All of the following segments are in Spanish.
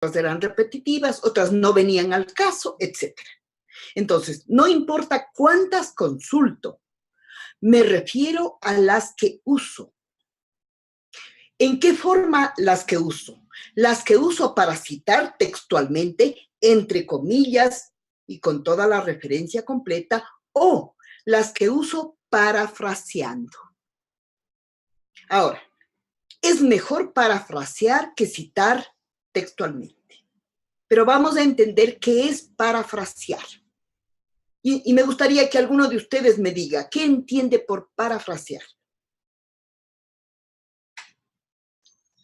eran repetitivas, otras no venían al caso, etc. Entonces, no importa cuántas consulto, me refiero a las que uso. ¿En qué forma las que uso? Las que uso para citar textualmente, entre comillas y con toda la referencia completa, o las que uso parafraseando. Ahora, es mejor parafrasear que citar textualmente. Pero vamos a entender qué es parafrasear. Y me gustaría que alguno de ustedes me diga, ¿qué entiende por parafrasear?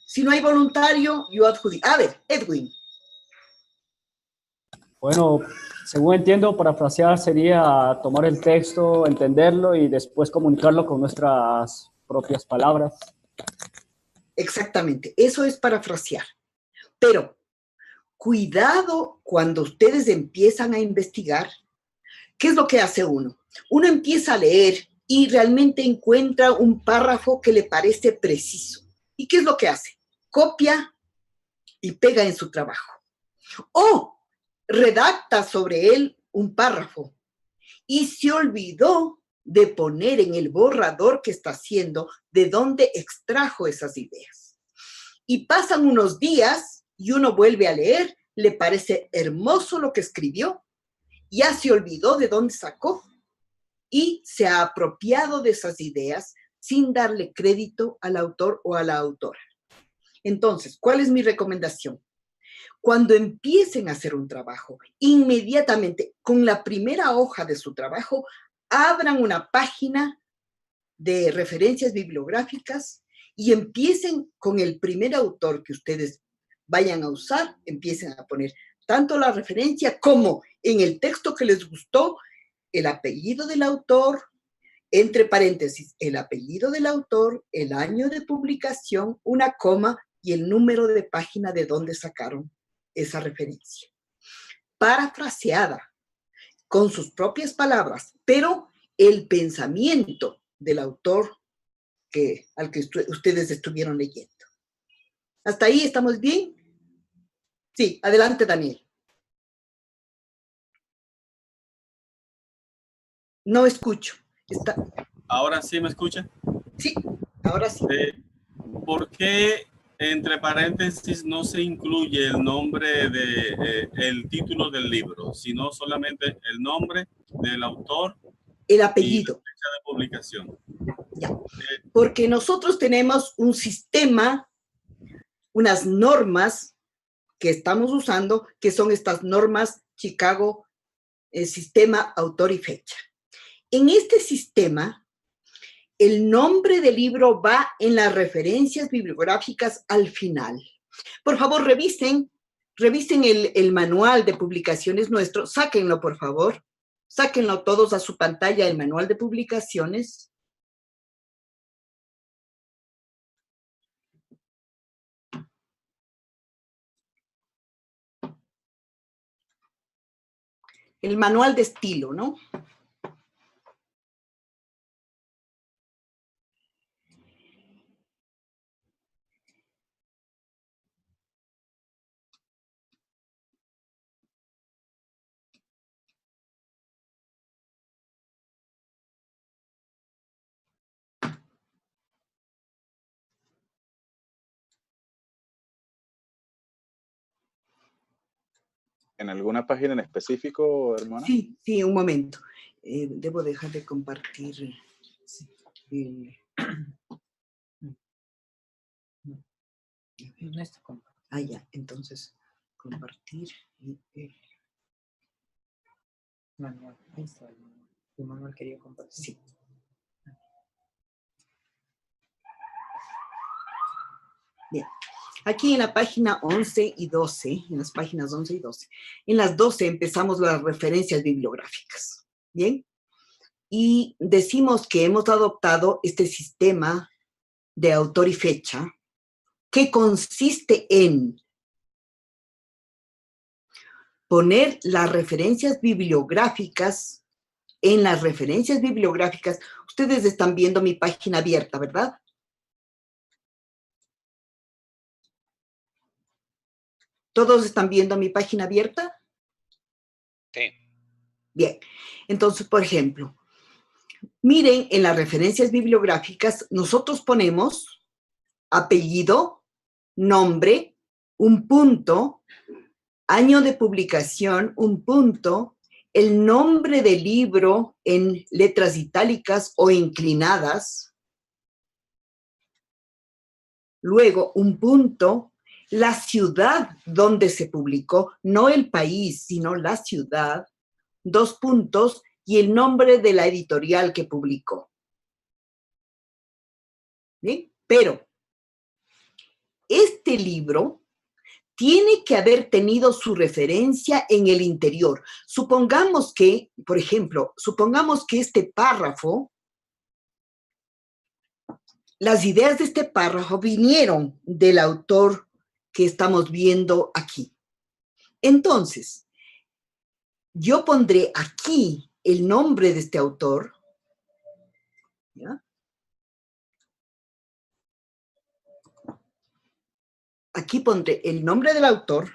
Si no hay voluntario, yo adjudico. A ver, Edwin. Bueno, según entiendo, parafrasear sería tomar el texto, entenderlo y después comunicarlo con nuestras propias palabras. Exactamente, eso es parafrasear. Pero cuidado cuando ustedes empiezan a investigar. ¿Qué es lo que hace uno? Uno empieza a leer y realmente encuentra un párrafo que le parece preciso. ¿Y qué es lo que hace? Copia y pega en su trabajo. O redacta sobre él un párrafo y se olvidó de poner en el borrador que está haciendo de dónde extrajo esas ideas. Y pasan unos días y uno vuelve a leer, le parece hermoso lo que escribió, ya se olvidó de dónde sacó y se ha apropiado de esas ideas sin darle crédito al autor o a la autora. Entonces, ¿cuál es mi recomendación? Cuando empiecen a hacer un trabajo, inmediatamente con la primera hoja de su trabajo, abran una página de referencias bibliográficas y empiecen con el primer autor que ustedes vayan a usar, empiecen a poner tanto la referencia como en el texto que les gustó, el apellido del autor, entre paréntesis, el apellido del autor, el año de publicación, una coma y el número de página de donde sacaron esa referencia. Parafraseada, con sus propias palabras, pero el pensamiento del autor al que ustedes estuvieron leyendo. ¿Hasta ahí estamos bien? Sí, adelante, Daniel. No escucho. ¿Ahora sí me escucha? Sí, ahora sí. ¿Por qué entre paréntesis no se incluye el nombre el título del libro, sino solamente el nombre del autor? El apellido. Y la fecha de publicación. Ya. Porque nosotros tenemos un sistema, unas normas que estamos usando, que son estas normas Chicago, sistema, autor y fecha. En este sistema, el nombre del libro va en las referencias bibliográficas al final. Por favor, revisen el manual de publicaciones nuestro, sáquenlo, por favor. Sáquenlo todos a su pantalla, el manual de publicaciones. El manual de estilo, ¿no? ¿En alguna página en específico, hermana? Sí, sí, un momento. Debo dejar de compartir. Ah, ya, entonces, compartir el manual. Ahí está el manual. El manual quería compartir. Sí. Bien. Aquí en la página 11 y 12, en las páginas 11 y 12, en las 12 empezamos las referencias bibliográficas, ¿bien? Y decimos que hemos adoptado este sistema de autor y fecha que consiste en poner las referencias bibliográficas en las referencias bibliográficas. Ustedes están viendo mi página abierta, ¿verdad? ¿Todos están viendo mi página abierta? Sí. Bien. Entonces, por ejemplo, miren, en las referencias bibliográficas, nosotros ponemos apellido, nombre, un punto, año de publicación, un punto, el nombre del libro en letras itálicas o inclinadas, luego un punto, la ciudad donde se publicó, no el país, sino la ciudad, 2 puntos, y el nombre de la editorial que publicó. ¿Bien? Pero este libro tiene que haber tenido su referencia en el interior. Supongamos que, por ejemplo, supongamos que este párrafo, las ideas de este párrafo vinieron del autor que estamos viendo aquí. Entonces, yo pondré aquí el nombre de este autor, ¿ya? Aquí pondré el nombre del autor,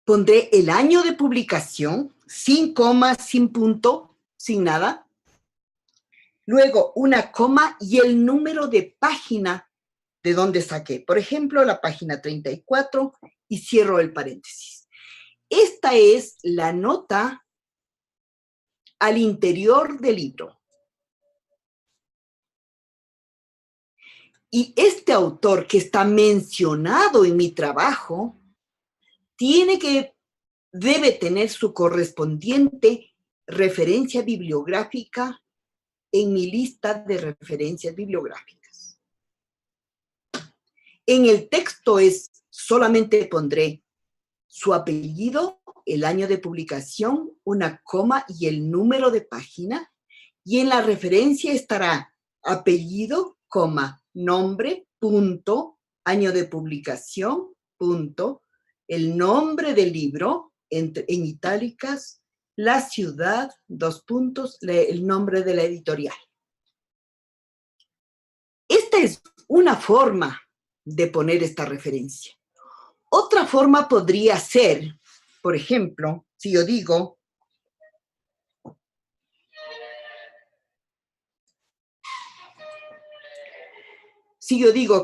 pondré el año de publicación, sin coma, sin punto, sin nada. Luego una coma y el número de página de donde saqué. Por ejemplo, la página 34 y cierro el paréntesis. Esta es la nota al interior del libro. Y este autor que está mencionado en mi trabajo debe tener su correspondiente referencia bibliográfica en mi lista de referencias bibliográficas. En el texto solamente pondré su apellido, el año de publicación, una coma y el número de página. Y en la referencia estará apellido, coma, nombre, punto, año de publicación, punto, el nombre del libro, en itálicas, la ciudad, 2 puntos, el nombre de la editorial. Esta es una forma de poner esta referencia. Otra forma podría ser, por ejemplo, si yo digo,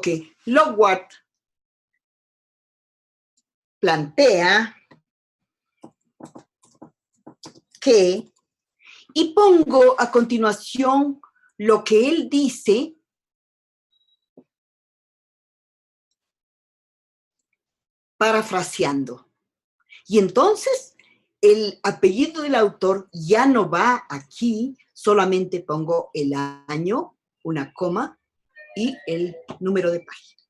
que Lockwood plantea que, y pongo a continuación lo que él dice, parafraseando. Y entonces el apellido del autor ya no va aquí, solamente pongo el año, una coma, y el número de página.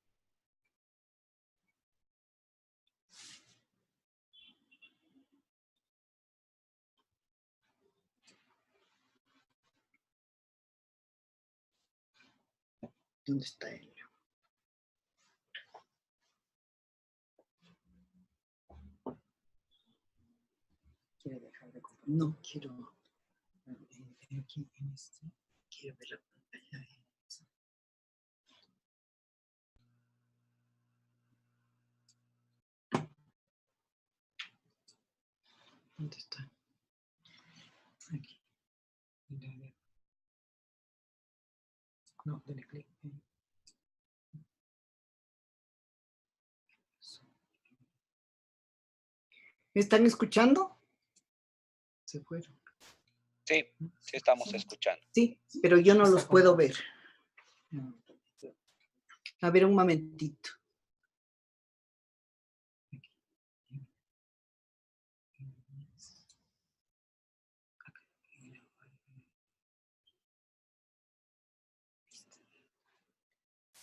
¿Dónde está él? No quiero aquí en este, quiero ver la pantalla. ¿Dónde está? Aquí. No, dale clic. ¿Me están escuchando? Se fueron. Sí, sí estamos escuchando. Sí, pero yo no los puedo ver. A ver, un momentito.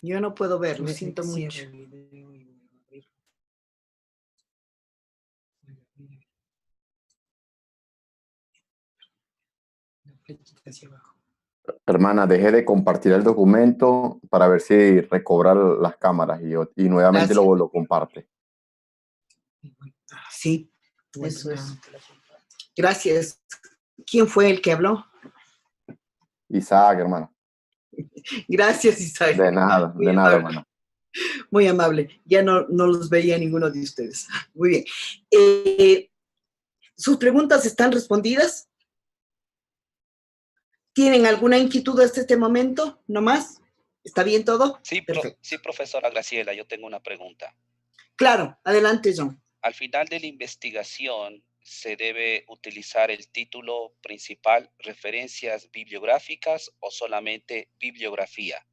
Yo no puedo verlo, siento mucho. Hermana, deje de compartir el documento para ver si recobra las cámaras y nuevamente lo comparte. Sí, eso es. Gracias. ¿Quién fue el que habló? Isaac, hermano. Gracias, Isaac. De nada, hermano. Muy amable. Ya no los veía ninguno de ustedes. Muy bien. ¿Sus preguntas están respondidas? ¿Tienen alguna inquietud hasta este momento? ¿No más? ¿Está bien todo? Sí, perfecto. Sí, profesora Graciela, yo tengo una pregunta. Claro, adelante, John. Al final de la investigación, ¿se debe utilizar el título principal, referencias bibliográficas o solamente bibliografía?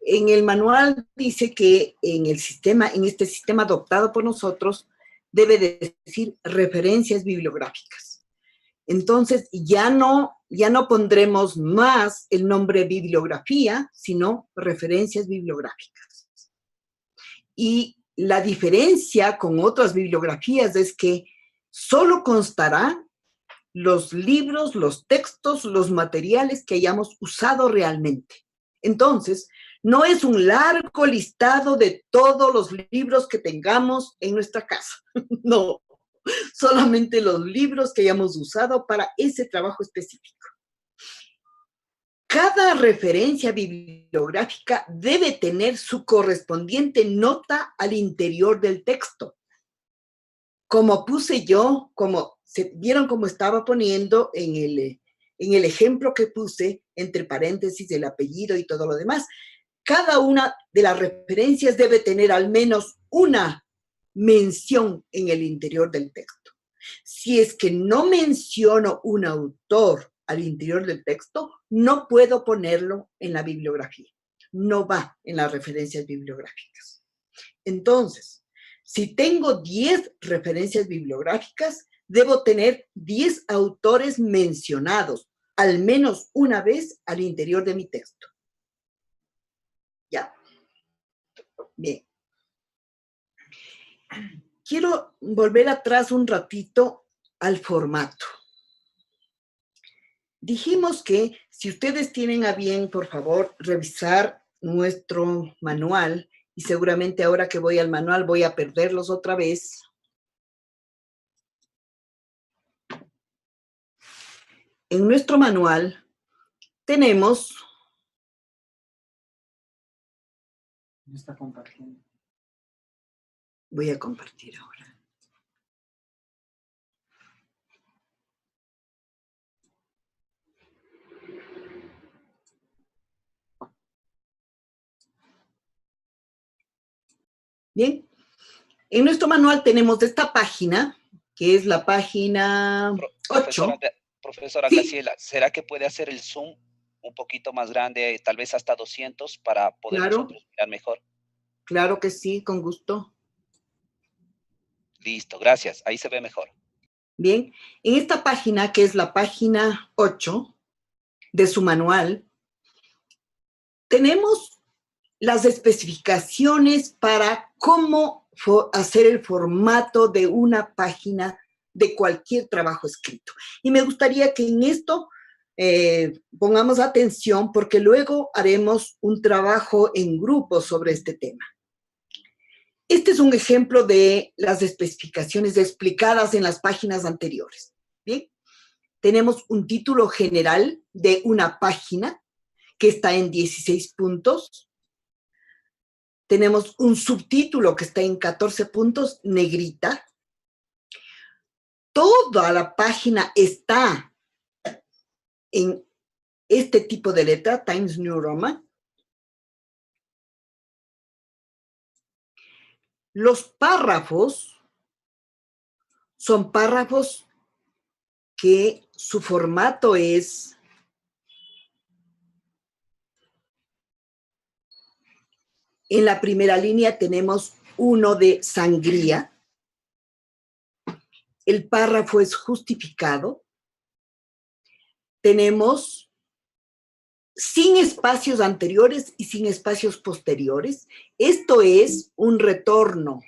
En el manual dice que en este sistema adoptado por nosotros, debe decir referencias bibliográficas. Entonces, ya no pondremos más el nombre bibliografía, sino referencias bibliográficas. Y la diferencia con otras bibliografías es que solo constará los libros, los textos, los materiales que hayamos usado realmente. Entonces, no es un largo listado de todos los libros que tengamos en nuestra casa. No, solamente los libros que hayamos usado para ese trabajo específico. Cada referencia bibliográfica debe tener su correspondiente nota al interior del texto. Como puse yo, vieron cómo estaba poniendo en el ejemplo que puse, entre paréntesis, el apellido y todo lo demás. Cada una de las referencias debe tener al menos una mención en el interior del texto. Si es que no menciono un autor al interior del texto, no puedo ponerlo en la bibliografía. No va en las referencias bibliográficas. Entonces, si tengo 10 referencias bibliográficas, debo tener 10 autores mencionados al menos una vez al interior de mi texto. ¿Ya? Bien. Quiero volver atrás un ratito al formato. Dijimos que si ustedes tienen a bien, por favor, revisar nuestro manual, y seguramente ahora que voy al manual voy a perderlos otra vez. En nuestro manual tenemos... Está compartiendo. Voy a compartir ahora. Bien, en nuestro manual tenemos esta página, que es la página 8. Profesora ¿Sí? Graciela, ¿será que puede hacer el zoom un poquito más grande, tal vez hasta 200, para poder nosotros mirar mejor? Claro que sí, con gusto. Listo, gracias. Ahí se ve mejor. Bien, en esta página, que es la página 8 de su manual, tenemos las especificaciones para cómo hacer el formato de una página de cualquier trabajo escrito. Y me gustaría que en esto pongamos atención, porque luego haremos un trabajo en grupo sobre este tema. Este es un ejemplo de las especificaciones explicadas en las páginas anteriores. Bien, tenemos un título general de una página que está en 16 puntos. Tenemos un subtítulo que está en 14 puntos, negrita. Toda la página está en este tipo de letra, Times New Roman. Los párrafos son párrafos que su formato es en la primera línea tenemos uno de sangría. El párrafo es justificado. Tenemos sin espacios anteriores y sin espacios posteriores. Esto es un retorno.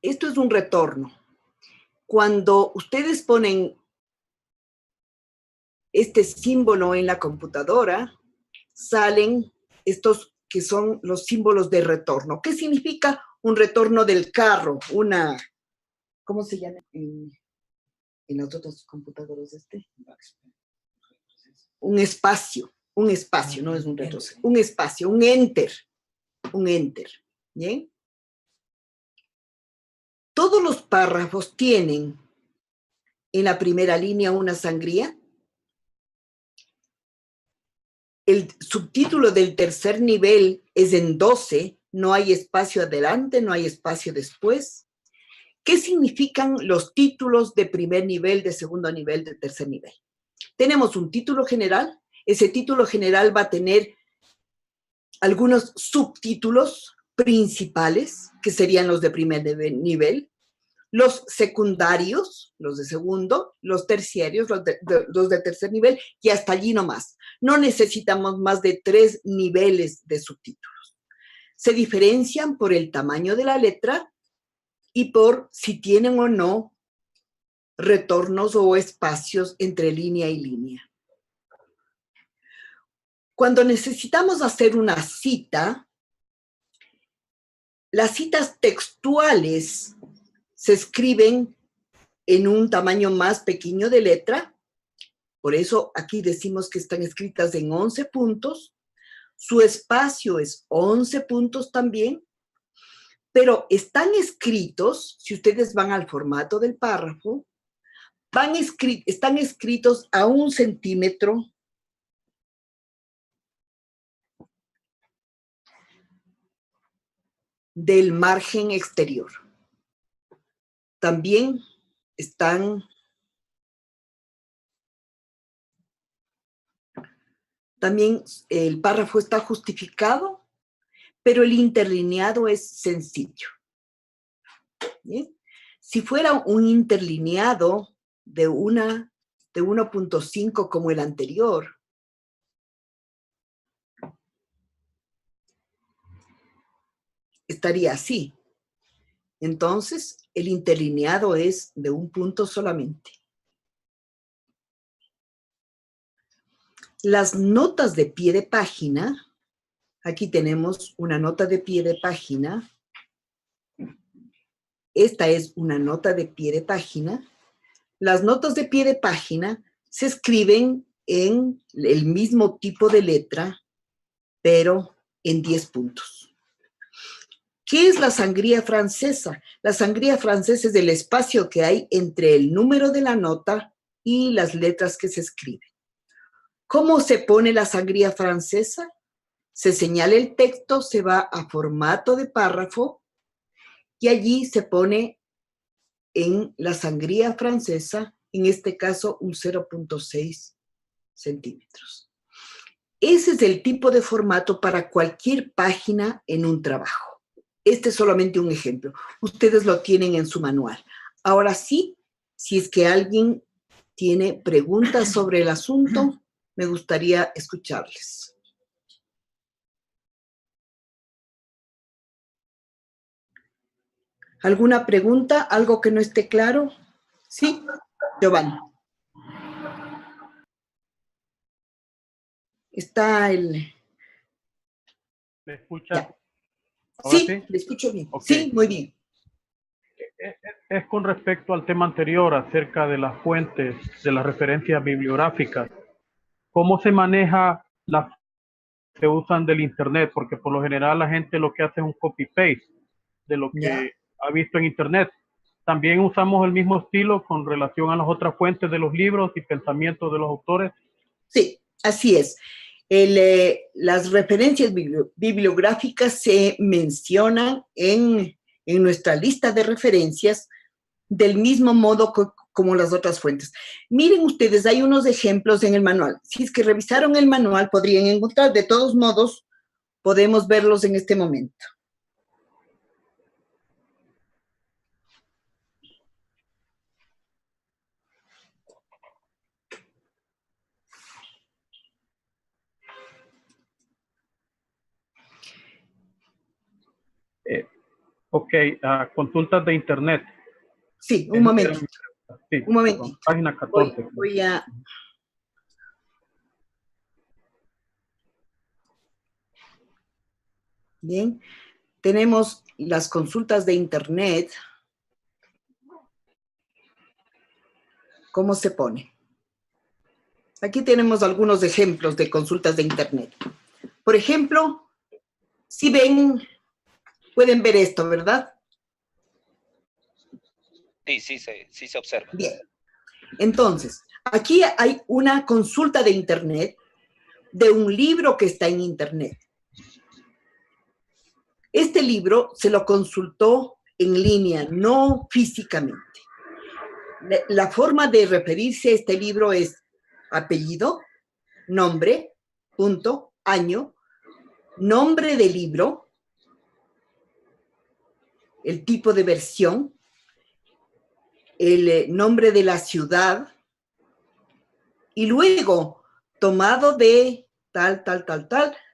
Esto es un retorno. Cuando ustedes ponen este símbolo en la computadora, salen estos que son los símbolos de retorno. ¿Qué significa un retorno del carro? ¿Cómo se llama en los otros computadores? Un espacio. Un espacio, no es un retroceso. Un espacio, un enter. Un enter. ¿Bien? Todos los párrafos tienen en la primera línea una sangría. El subtítulo del tercer nivel es en 12, no hay espacio adelante, no hay espacio después. ¿Qué significan los títulos de primer nivel, de segundo nivel, de tercer nivel? Tenemos un título general, ese título general va a tener algunos subtítulos principales, que serían los de primer nivel, los secundarios, los de segundo, los terciarios, los de tercer nivel, y hasta allí nomás. No necesitamos más de 3 niveles de subtítulos. Se diferencian por el tamaño de la letra y por si tienen o no retornos o espacios entre línea y línea. Cuando necesitamos hacer una cita, las citas textuales se escriben en un tamaño más pequeño de letra, por eso aquí decimos que están escritas en 11 puntos, su espacio es 11 puntos también, pero están escritos, si ustedes van al formato del párrafo, están escritos a 1 centímetro del margen exterior. También el párrafo está justificado, pero el interlineado es sencillo. ¿Bien? Si fuera un interlineado de 1.5 como el anterior, estaría así. Entonces, el interlineado es de 1 punto solamente. Las notas de pie de página, aquí tenemos una nota de pie de página. Esta es una nota de pie de página. Las notas de pie de página se escriben en el mismo tipo de letra, pero en 10 puntos. ¿Qué es la sangría francesa? La sangría francesa es el espacio que hay entre el número de la nota y las letras que se escriben. ¿Cómo se pone la sangría francesa? Se señala el texto, se va a formato de párrafo y allí se pone en la sangría francesa, en este caso un 0.6 centímetros. Ese es el tipo de formato para cualquier página en un trabajo. Este es solamente un ejemplo. Ustedes lo tienen en su manual. Ahora sí, si es que alguien tiene preguntas sobre el asunto, me gustaría escucharles. ¿Alguna pregunta? ¿Algo que no esté claro? Sí, Giovanni. Está el... ¿Me escucha? Ya. ¿Ahora Sí, sí? le escucho bien. Okay. Sí, muy bien. Es con respecto al tema anterior acerca de las fuentes, de las referencias bibliográficas. ¿Cómo se maneja las que se usan del Internet? Porque por lo general la gente lo que hace es un copy-paste de lo que ha visto en Internet. También usamos el mismo estilo con relación a las otras fuentes de los libros y pensamientos de los autores. Sí, así es. Las referencias bibliográficas se mencionan en nuestra lista de referencias del mismo modo como las otras fuentes. Miren ustedes, hay unos ejemplos en el manual. Si es que revisaron el manual, podrían encontrar. De todos modos, podemos verlos en este momento. Ok, consultas de Internet. Sí, un momento. Sí, un momento. Página 14. Voy a... Bien, tenemos las consultas de Internet. ¿Cómo se pone? Aquí tenemos algunos ejemplos de consultas de Internet. Por ejemplo, si ven, pueden ver esto, ¿verdad? Sí se observa. Bien. Entonces, aquí hay una consulta de Internet de un libro que está en Internet. Este libro se lo consultó en línea, no físicamente. La forma de referirse a este libro es apellido, nombre, punto, año, nombre del libro, el tipo de versión, el nombre de la ciudad, y luego, tomado de tal,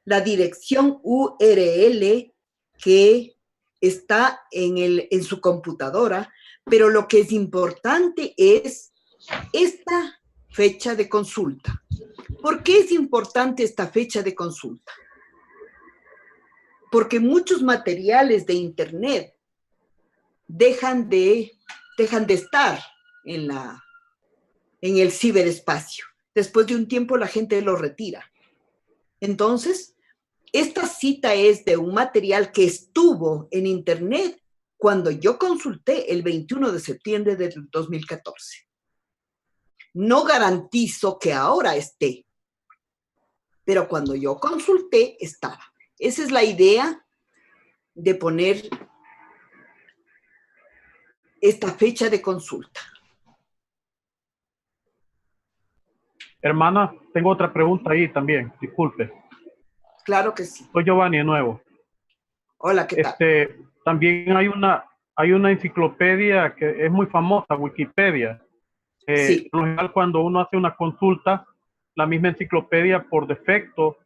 la dirección URL que está en su computadora, pero lo que es importante es esta fecha de consulta. ¿Por qué es importante esta fecha de consulta? Porque muchos materiales de Internet dejan de estar en el ciberespacio. Después de un tiempo la gente lo retira. Entonces, esta cita es de un material que estuvo en Internet cuando yo consulté el 21 de septiembre del 2014. No garantizo que ahora esté, pero cuando yo consulté estaba. Esa es la idea de poner esta fecha de consulta. Hermana, tengo otra pregunta ahí también, disculpe. Claro que sí. Soy Giovanni de nuevo. Hola, ¿qué tal? También hay una enciclopedia que es muy famosa, Wikipedia. Sí. Por lo general, cuando uno hace una consulta, la misma enciclopedia por defecto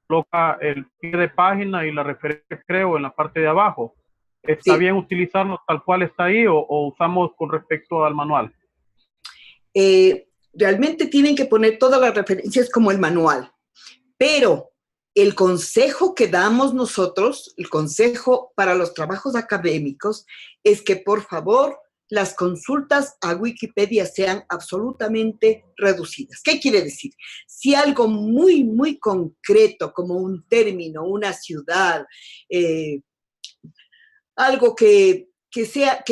coloca el pie de página y la referencia, creo, en la parte de abajo. ¿Está bien utilizarlo tal cual está ahí o usamos con respecto al manual? Realmente tienen que poner todas las referencias como el manual, pero el consejo que damos nosotros, el consejo para los trabajos académicos, es que por favor las consultas a Wikipedia sean absolutamente reducidas. ¿Qué quiere decir? Si algo muy, muy concreto, como un término, una ciudad, algo que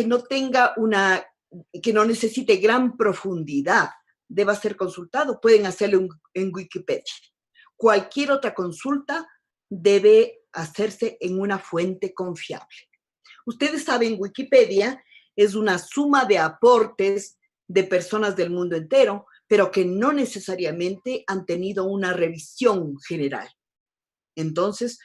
no tenga que no necesite gran profundidad, deba ser consultado, pueden hacerlo en Wikipedia. Cualquier otra consulta debe hacerse en una fuente confiable. Ustedes saben, Wikipedia es una suma de aportes de personas del mundo entero, pero que no necesariamente han tenido una revisión general. Entonces,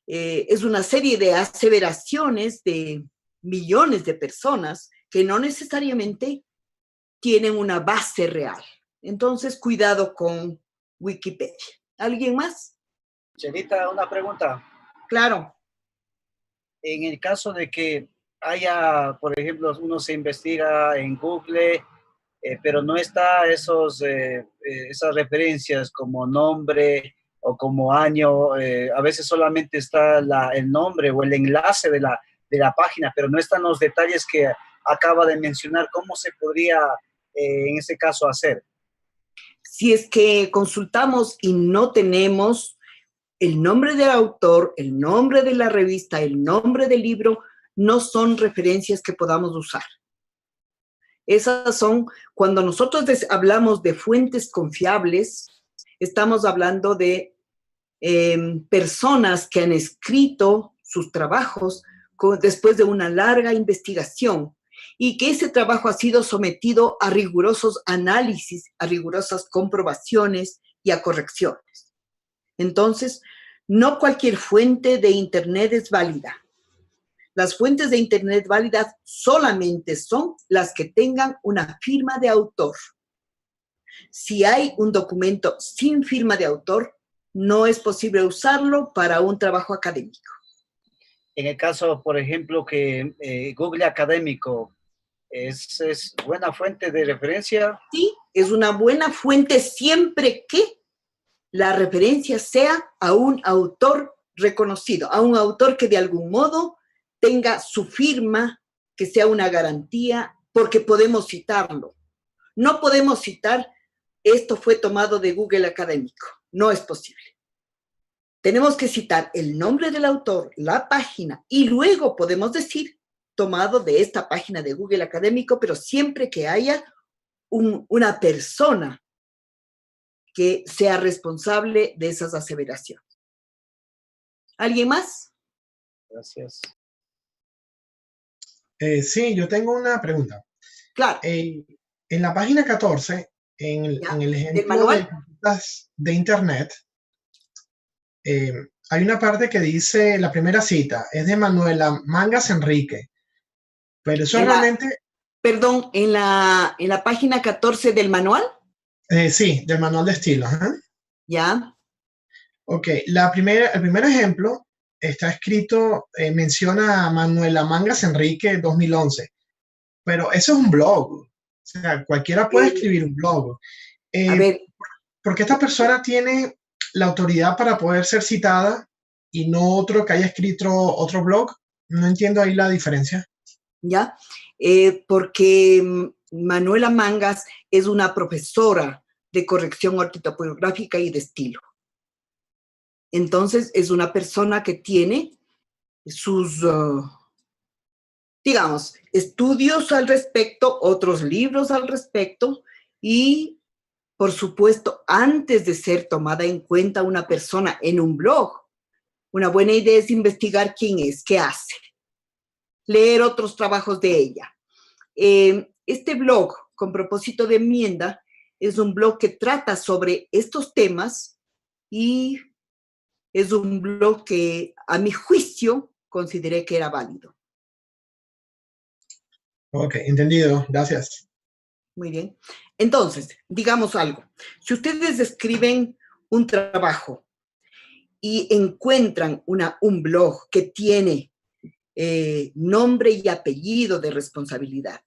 es una serie de aseveraciones de millones de personas que no necesariamente tienen una base real. Entonces, cuidado con Wikipedia. ¿Alguien más? Chelita, una pregunta. Claro. En el caso de que haya, por ejemplo, uno se investiga en Google, pero no está esas referencias como nombre o como año, a veces solamente está el nombre o el enlace de la página, pero no están los detalles que acaba de mencionar. ¿Cómo se podría en ese caso hacer? Si es que consultamos y no tenemos el nombre del autor, el nombre de la revista, el nombre del libro, no son referencias que podamos usar. Esas son, cuando nosotros hablamos de fuentes confiables, estamos hablando de personas que han escrito sus trabajos después de una larga investigación y que ese trabajo ha sido sometido a rigurosos análisis, a rigurosas comprobaciones y a correcciones. Entonces, no cualquier fuente de Internet es válida. Las fuentes de Internet válidas solamente son las que tengan una firma de autor. Si hay un documento sin firma de autor, no es posible usarlo para un trabajo académico. En el caso, por ejemplo, que Google Académico es buena fuente de referencia. Sí, es una buena fuente siempre que la referencia sea a un autor reconocido, a un autor que de algún modo tenga su firma, que sea una garantía, porque podemos citarlo. No podemos citar esto fue tomado de Google Académico. No es posible. Tenemos que citar el nombre del autor, la página, y luego podemos decir tomado de esta página de Google Académico, pero siempre que haya una persona que sea responsable de esas aseveraciones. ¿Alguien más? Gracias. Sí, yo tengo una pregunta. Claro. En la página 14, en el ejemplo de citas de Internet, hay una parte que dice, la primera cita es de Manuela Mangas Enrique, pero eso realmente... Perdón, ¿en la página 14 del manual? Sí, del manual de estilo. Ajá. Ya. Ok, el primer ejemplo está escrito, menciona a Manuela Mangas Enrique 2011, pero eso es un blog. O sea, cualquiera puede escribir un blog. A ver. ¿Por qué esta persona tiene la autoridad para poder ser citada y no otro que haya escrito otro blog? No entiendo ahí la diferencia. Ya, porque Manuela Mangas es una profesora de corrección ortotipográfica y de estilo. Entonces, es una persona que tiene sus, digamos, estudios al respecto, otros libros al respecto, y, por supuesto, antes de ser tomada en cuenta una persona en un blog, una buena idea es investigar quién es, qué hace, leer otros trabajos de ella. Este blog, con propósito de enmienda, es un blog que trata sobre estos temas y es un blog que, a mi juicio, consideré que era válido. Ok, entendido. Gracias. Muy bien. Entonces, digamos algo. Si ustedes escriben un trabajo y encuentran un blog que tiene nombre y apellido de responsabilidad,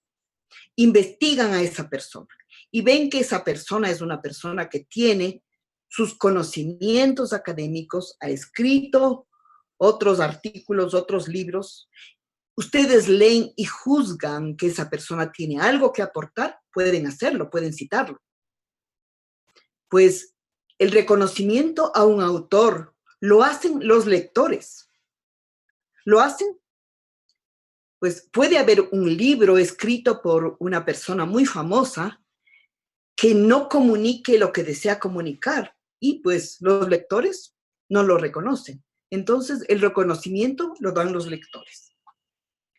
investigan a esa persona y ven que esa persona es una persona que tiene sus conocimientos académicos, ha escrito otros artículos, otros libros, ustedes leen y juzgan que esa persona tiene algo que aportar, pueden hacerlo, pueden citarlo. Pues el reconocimiento a un autor lo hacen los lectores. ¿Lo hacen? Pues puede haber un libro escrito por una persona muy famosa que no comunique lo que desea comunicar y pues los lectores no lo reconocen. Entonces el reconocimiento lo dan los lectores.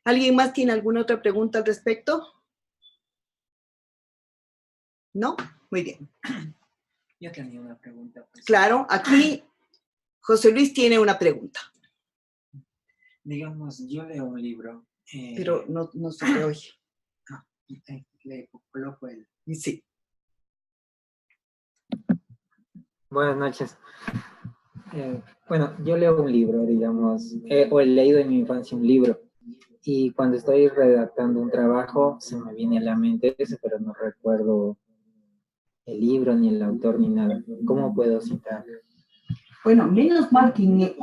¿Alguien más tiene alguna otra pregunta al respecto? ¿No? Muy bien. Yo tenía una pregunta. Pues. Claro, aquí José Luis tiene una pregunta. Digamos, yo leo un libro. Pero no se te oye. Le coloco el... Sí. Buenas noches. Bueno, yo leo un libro, digamos, o he leído en mi infancia un libro, y cuando estoy redactando un trabajo se me viene a la mente eso, pero no recuerdo el libro, ni el autor, ni nada. ¿Cómo puedo citar? Bueno, menos mal que...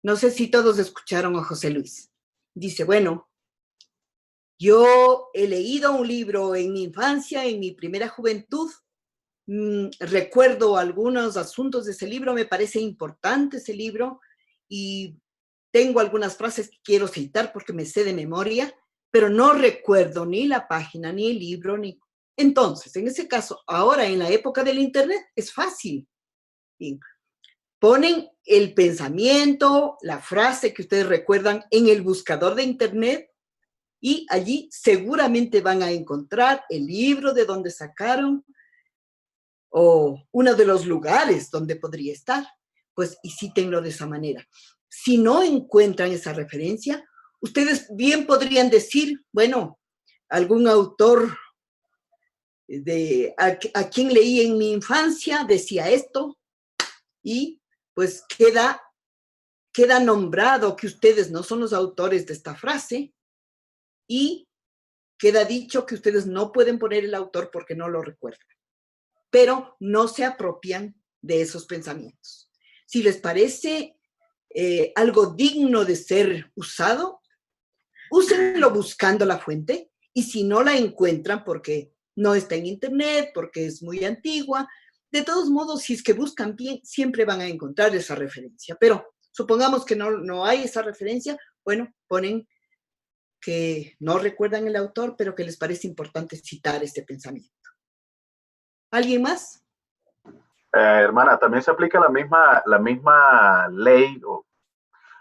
No sé si todos escucharon a José Luis. Dice, bueno, yo he leído un libro en mi infancia, en mi primera juventud, recuerdo algunos asuntos de ese libro, me parece importante ese libro y tengo algunas frases que quiero citar porque me sé de memoria, pero no recuerdo ni la página, ni el libro, ni... Entonces, en ese caso, ahora en la época del Internet es fácil. ¿Sí? Ponen el pensamiento, la frase que ustedes recuerdan en el buscador de Internet y allí seguramente van a encontrar el libro de donde sacaron o uno de los lugares donde podría estar, pues y cítenlo de esa manera. Si no encuentran esa referencia, ustedes bien podrían decir, bueno, algún autor a quien leí en mi infancia decía esto y pues queda nombrado que ustedes no son los autores de esta frase y queda dicho que ustedes no pueden poner el autor porque no lo recuerdan, pero no se apropian de esos pensamientos. Si les parece algo digno de ser usado, úsenlo buscando la fuente Y si no la encuentran porque no está en internet, porque es muy antigua, de todos modos, si es que buscan bien, siempre van a encontrar esa referencia. Pero supongamos que no hay esa referencia, bueno, ponen que no recuerdan el autor, pero que les parece importante citar este pensamiento. ¿Alguien más? Hermana, también se aplica la misma ley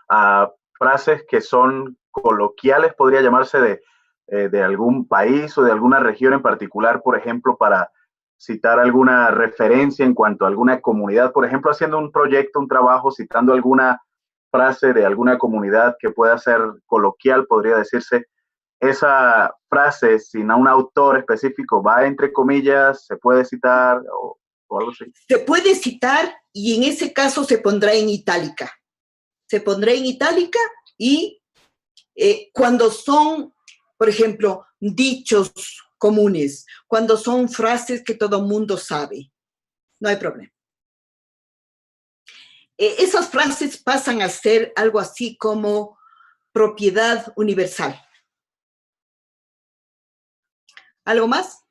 a frases que son coloquiales, podría llamarse de algún país o de alguna región en particular, por ejemplo, para citar alguna referencia en cuanto a alguna comunidad, por ejemplo, haciendo un proyecto, un trabajo, citando alguna frase de alguna comunidad que pueda ser coloquial, podría decirse. Esa frase sin un autor específico va entre comillas, se puede citar o algo así. Se puede citar y en ese caso se pondrá en itálica. Se pondrá en itálica y cuando son, por ejemplo, dichos comunes, cuando son frases que todo mundo sabe, no hay problema. Esas frases pasan a ser algo así como propiedad universal. ¿Algo más?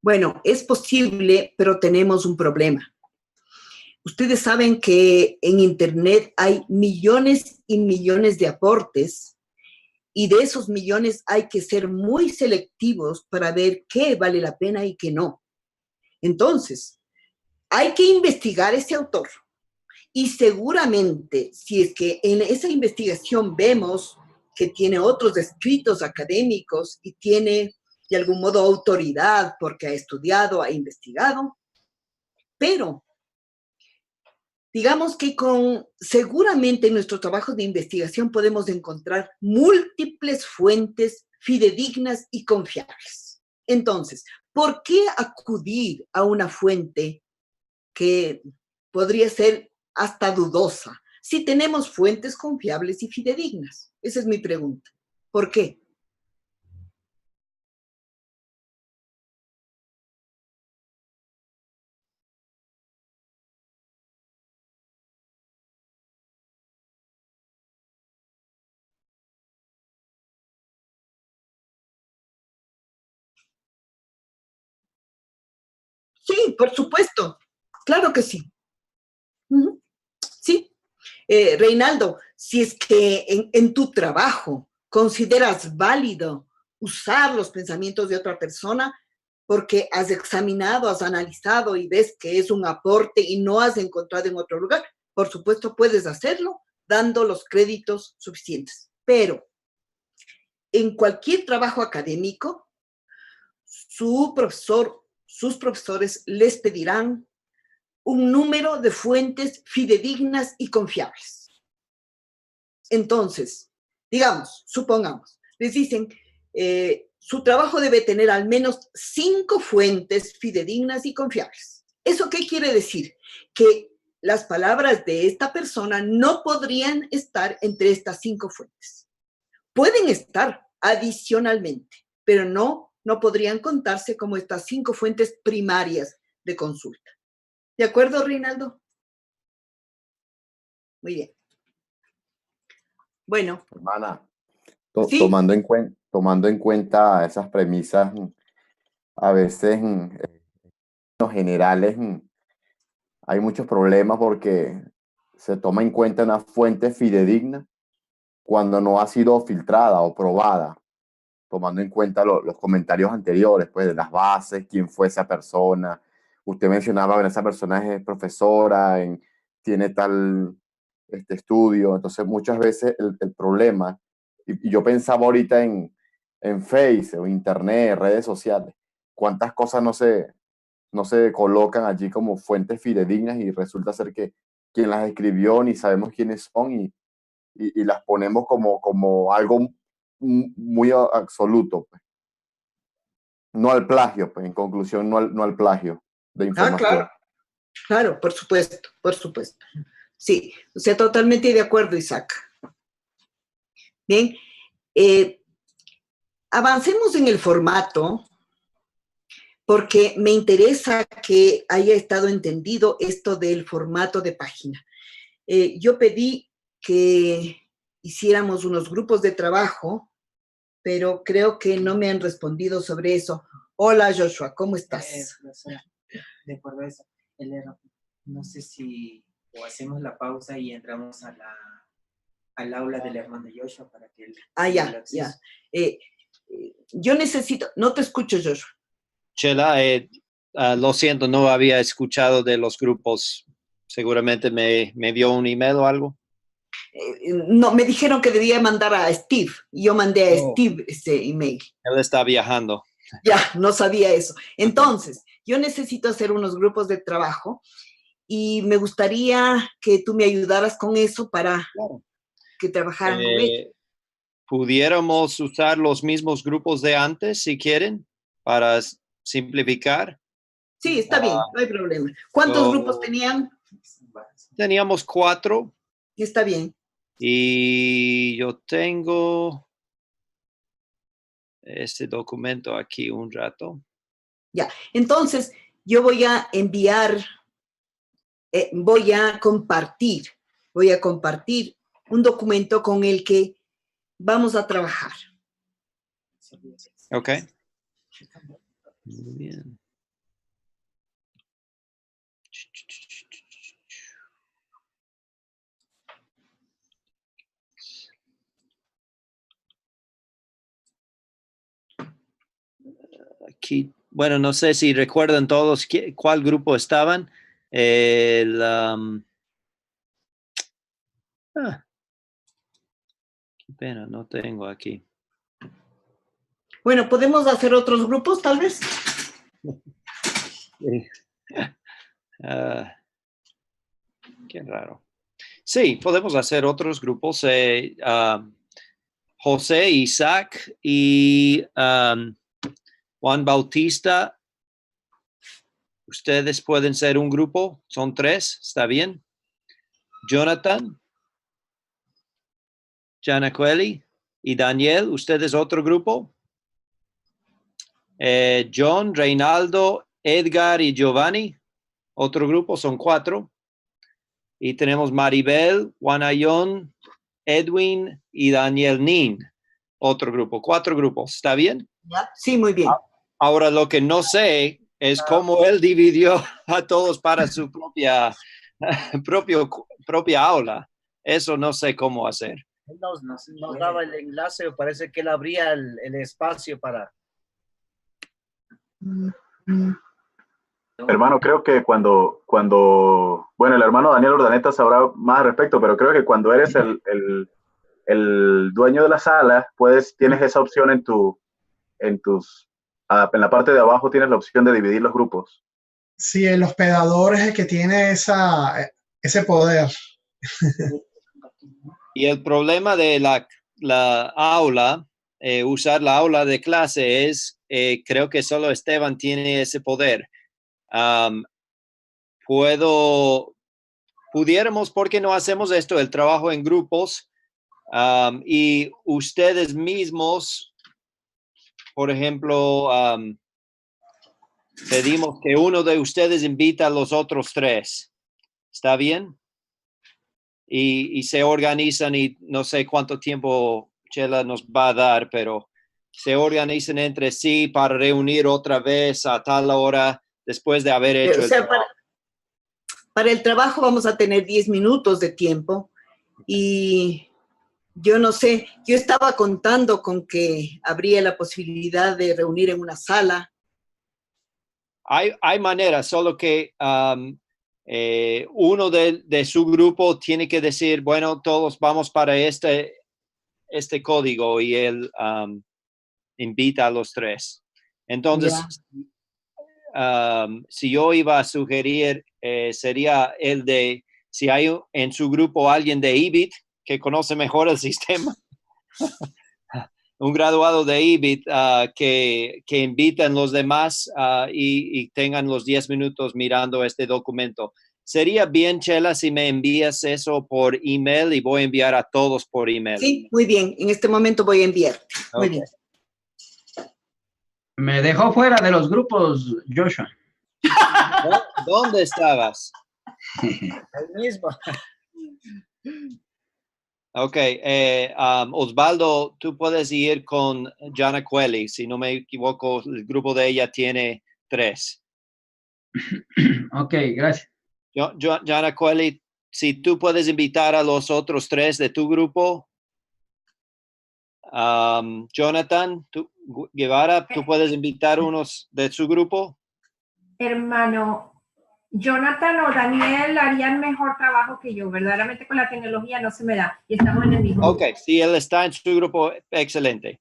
Bueno, es posible, pero tenemos un problema. Ustedes saben que en Internet hay millones y millones de aportes y de esos millones hay que ser muy selectivos para ver qué vale la pena y qué no. Entonces, hay que investigar ese autor y seguramente si es que en esa investigación vemos que tiene otros escritos académicos y tiene de algún modo autoridad porque ha estudiado, ha investigado, pero digamos que seguramente en nuestros trabajos de investigación podemos encontrar múltiples fuentes fidedignas y confiables. Entonces, ¿por qué acudir a una fuente que podría ser hasta dudosa si tenemos fuentes confiables y fidedignas? Esa es mi pregunta. ¿Por qué? Sí, por supuesto. Claro que sí. Sí. Reinaldo, si es que en tu trabajo consideras válido usar los pensamientos de otra persona porque has examinado, has analizado y ves que es un aporte y no has encontrado en otro lugar, por supuesto puedes hacerlo dando los créditos suficientes. Pero en cualquier trabajo académico, sus profesores les pedirán un número de fuentes fidedignas y confiables. Entonces, supongamos, les dicen, su trabajo debe tener al menos 5 fuentes fidedignas y confiables. ¿Eso qué quiere decir? Que las palabras de esta persona no podrían estar entre estas 5 fuentes. Pueden estar adicionalmente, pero no podrían contarse como estas 5 fuentes primarias de consulta. ¿De acuerdo, Reinaldo? Muy bien. Bueno. Hermana, ¿sí? tomando en cuenta esas premisas, a veces en los generales hay muchos problemas porque se toma en cuenta una fuente fidedigna cuando no ha sido filtrada o probada, tomando en cuenta los comentarios anteriores, pues de las bases, quién fue esa persona. Usted mencionaba, bueno, esa persona es profesora, tiene tal estudio. Entonces, muchas veces el problema, y yo pensaba ahorita en Face o Internet, redes sociales, cuántas cosas no se colocan allí como fuentes fidedignas y resulta ser que quien las escribió ni sabemos quiénes son y las ponemos como algo muy absoluto, pues. No al plagio, pues, en conclusión, no al plagio de información. Claro, por supuesto, por supuesto. Sí, o sea, totalmente de acuerdo, Isaac. Bien, avancemos en el formato, porque me interesa que haya estado entendido esto del formato de página. Yo pedí que hiciéramos unos grupos de trabajo, pero creo que no me han respondido sobre eso. Hola, Joshua, ¿cómo estás? De acuerdo a eso, no sé si o hacemos la pausa y entramos al aula del hermano Joshua para que él... Ya. Yo necesito... No te escucho, Joshua. Chela, lo siento, no había escuchado de los grupos. Seguramente me dio un email o algo. No, me dijeron que debía mandar a Steve. Y yo mandé a Steve ese email. Él está viajando. Ya, no sabía eso. Entonces, yo necesito hacer unos grupos de trabajo y me gustaría que tú me ayudaras con eso para que trabajaran con ellos. ¿Pudiéramos usar los mismos grupos de antes, si quieren, para simplificar? Sí, está bien, no hay problema. ¿Cuántos grupos tenían? Teníamos 4. Está bien. Y yo tengo este documento aquí un rato. Ya, entonces yo voy a enviar, voy a compartir un documento con el que vamos a trabajar. Ok. Muy bien. Aquí, bueno, no sé si recuerdan todos cuál grupo estaban. Qué pena, no tengo aquí. Bueno, ¿podemos hacer otros grupos, tal vez? Qué raro. Sí, podemos hacer otros grupos. José, Isaac y Juan Bautista. Ustedes pueden ser un grupo. Son 3, ¿está bien? Jonathan, Janacueli y Daniel. ¿Ustedes otro grupo? John, Reinaldo, Edgar y Giovanni. Otro grupo, son 4. Y tenemos Maribel, Juanayon, Edwin y Daniel Nin. Otro grupo, 4 grupos. ¿Está bien? Sí, muy bien. Ahora lo que no sé es cómo él dividió a todos para su propia aula. Eso no sé cómo hacer. Él nos daba el enlace, parece que él abría el espacio para... Hermano, creo que cuando, bueno, el hermano Daniel Urdaneta sabrá más al respecto, pero creo que cuando eres el dueño de la sala, tienes esa opción en la parte de abajo tienes la opción de dividir los grupos. Sí, el hospedador es el que tiene ese poder. Y el problema de la aula, usar la aula de clase es, creo que solo Esteban tiene ese poder. Pudiéramos, ¿por qué no hacemos esto? El trabajo en grupos y ustedes mismos, por ejemplo, pedimos que uno de ustedes invita a los otros 3. ¿Está bien? Y se organizan y no sé cuánto tiempo Chela nos va a dar, pero se organizan entre sí para reunir otra vez a tal hora después de haber hecho el trabajo. Para el trabajo vamos a tener 10 minutos de tiempo y yo no sé, yo estaba contando con que habría la posibilidad de reunir en una sala. Hay maneras, solo que uno de su grupo tiene que decir, bueno, todos vamos para este código y él invita a los tres. Entonces, si yo iba a sugerir, sería el de, si hay en su grupo alguien de EBIT que conoce mejor el sistema, un graduado de EBIT que inviten a los demás y tengan los 10 minutos mirando este documento. Sería bien, Chela, si me envías eso por email y voy a enviar a todos por email. Sí, muy bien. En este momento voy a enviarte. Muy bien. Me dejó fuera de los grupos, Joshua. ¿Dónde estabas? El mismo. Ok, Osvaldo, tú puedes ir con Jana Quelly. Si no me equivoco, el grupo de ella tiene 3. Ok, gracias. Jana Quelly, si tú puedes invitar a los otros 3 de tu grupo. Jonathan Guevara, ¿tú puedes invitar unos de su grupo? Hermano, Jonathan o Daniel harían mejor trabajo que yo. Verdaderamente con la tecnología no se me da. Y estamos en el mismo. Ok, si él está en su grupo, excelente.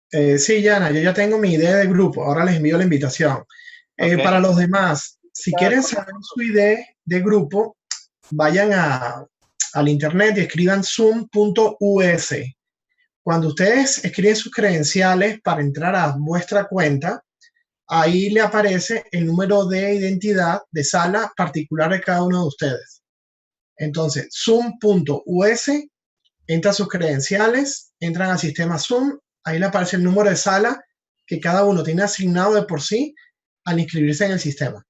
Sí, Yana, yo ya tengo mi idea de grupo. Ahora les envío la invitación. Okay. Para los demás, si quieren saber su idea de grupo, vayan al internet y escriban zoom.us. Cuando ustedes escriben sus credenciales para entrar a vuestra cuenta, ahí le aparece el número de identidad de sala particular de cada uno de ustedes. Entonces, zoom.us, entran sus credenciales, entran al sistema Zoom, ahí le aparece el número de sala que cada uno tiene asignado de por sí al inscribirse en el sistema.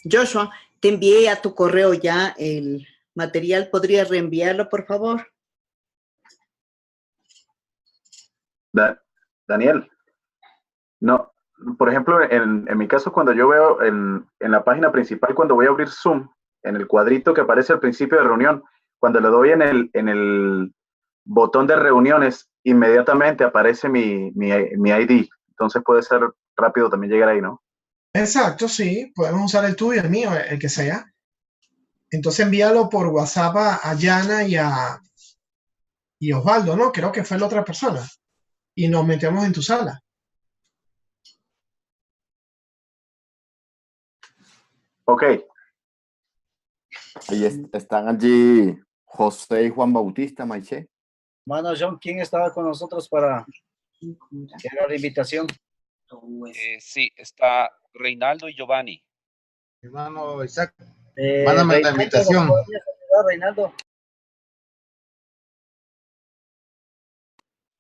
Joshua, te envié a tu correo ya el material. ¿Podrías reenviarlo, por favor? Daniel, no, por ejemplo, en mi caso, cuando yo veo en la página principal, cuando voy a abrir Zoom, en el cuadrito que aparece al principio de reunión, cuando le doy en el botón de reuniones, inmediatamente aparece mi ID. Entonces puede ser rápido también llegar ahí, ¿no? Exacto, sí. Podemos usar el tuyo, el mío, el que sea. Entonces envíalo por WhatsApp a Yana y Osvaldo, ¿no? Creo que fue la otra persona. Y nos metemos en tu sala. Ok. Ahí están allí José y Juan Bautista, Maiche. Mano John, ¿quién estaba con nosotros para llegar la invitación? Sí, está Reinaldo y Giovanni. Hermano Isaac, mándame la invitación. Reinaldo,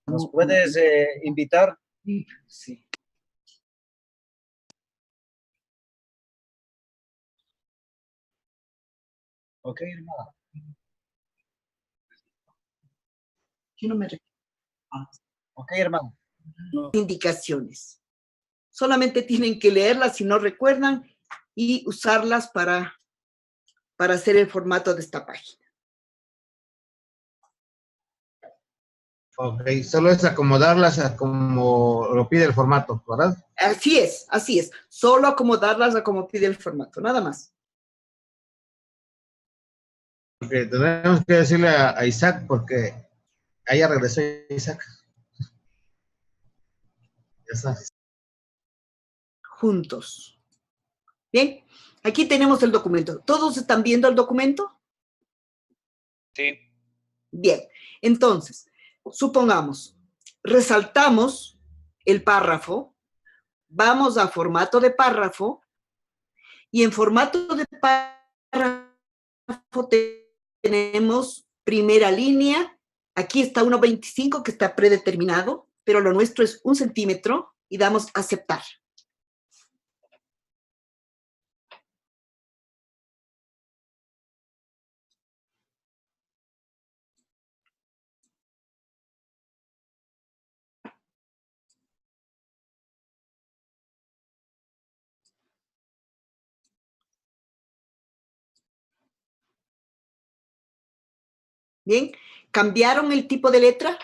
¿nos puedes invitar? Sí. Ok, hermano. Yo no me Ok, hermano. Indicaciones. Solamente tienen que leerlas si no recuerdan y usarlas para hacer el formato de esta página. Ok, solo es acomodarlas a como lo pide el formato, ¿verdad? Así es, así es. Solo acomodarlas a como pide el formato, nada más. Porque tenemos que decirle a Isaac porque ya regresó Isaac. Ya está. Juntos. Bien, aquí tenemos el documento. ¿Todos están viendo el documento? Sí. Bien, entonces, supongamos, resaltamos el párrafo, vamos a formato de párrafo, y en formato de párrafo tenemos primera línea, aquí está 1.25 que está predeterminado, pero lo nuestro es 1 centímetro y damos a aceptar. Bien, ¿cambiaron el tipo de letra?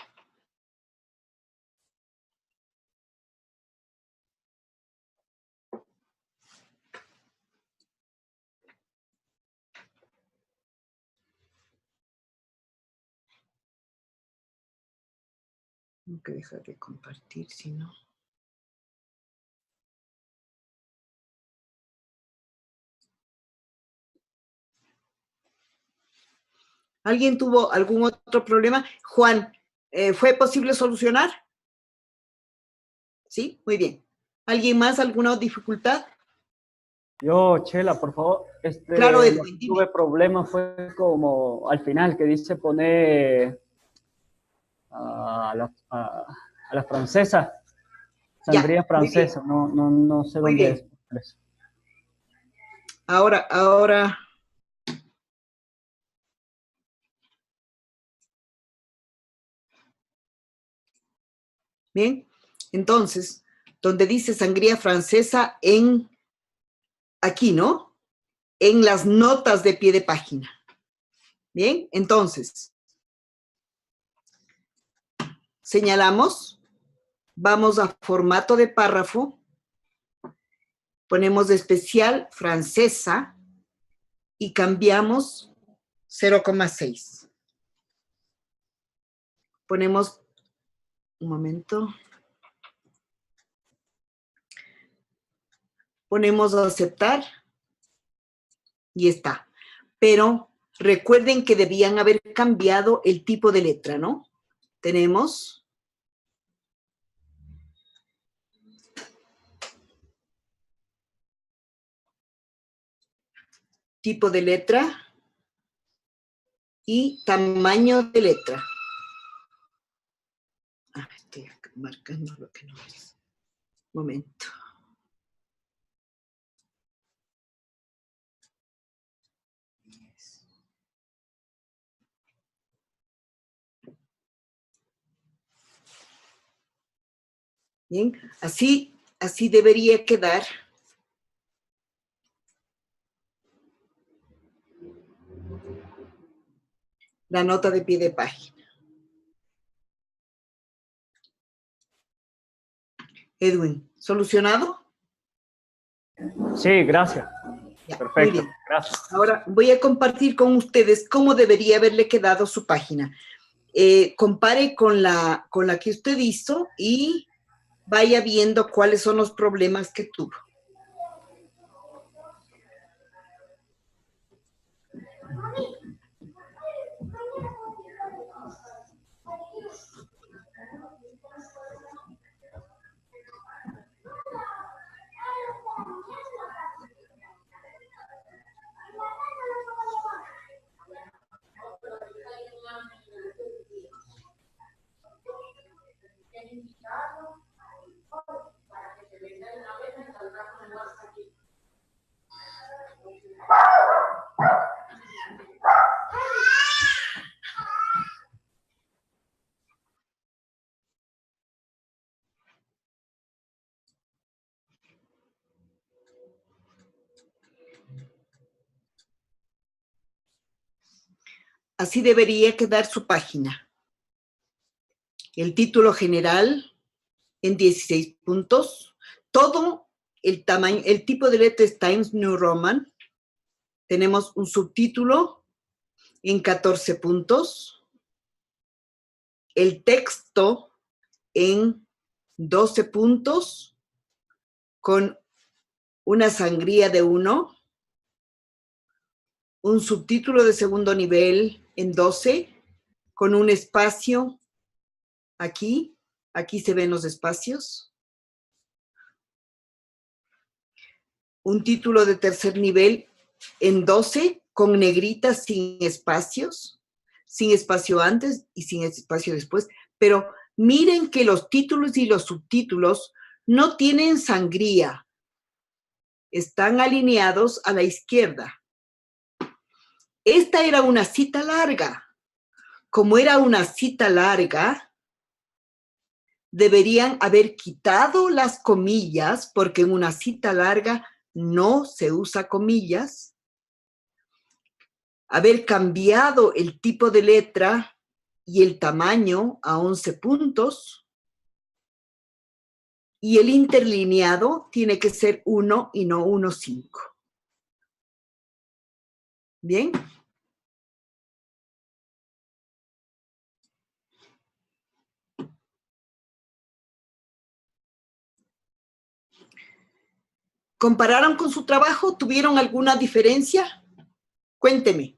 Tengo que dejar de compartir, si no. ¿Alguien tuvo algún otro problema? Juan, ¿fue posible solucionar? Sí, muy bien. ¿Alguien más, alguna dificultad? Yo, Chela, por favor. Claro, Lo Edwin, que tuve problema fue como al final que dice poner a la francesa, sangría Ya, muy bien. francesa, no sé Muy dónde bien. es. Ahora. Bien, entonces, donde dice sangría francesa aquí, ¿no? En las notas de pie de página. Bien, entonces, señalamos, vamos a formato de párrafo, ponemos de especial francesa y cambiamos 0,6. Ponemos, un momento, ponemos a aceptar y está. Pero recuerden que debían haber cambiado el tipo de letra, ¿no? Tenemos tipo de letra y tamaño de letra. Estoy marcando lo que no es. Momento. Bien, así debería quedar. La nota de pie de página. Edwin, ¿solucionado? Sí, gracias. Ya, perfecto, muy bien. gracias. Ahora voy a compartir con ustedes cómo debería haberle quedado su página. Compare con la que usted hizo y vaya viendo cuáles son los problemas que tuvo. Así debería quedar su página. El título general en 16 puntos. Todo el tamaño, el tipo de letra es Times New Roman. Tenemos un subtítulo en 14 puntos. El texto en 12 puntos con una sangría de 1. Un subtítulo de segundo nivel en 12 con un espacio aquí. Aquí se ven los espacios. Un título de tercer nivel en 12 con negritas sin espacios, sin espacio antes y sin espacio después. Pero miren que los títulos y los subtítulos no tienen sangría. Están alineados a la izquierda. Esta era una cita larga. Como era una cita larga, deberían haber quitado las comillas, porque en una cita larga no se usa comillas. Haber cambiado el tipo de letra y el tamaño a 11 puntos. Y el interlineado tiene que ser 1 y no 1,5. ¿Bien? ¿Compararon con su trabajo? ¿Tuvieron alguna diferencia? Cuénteme.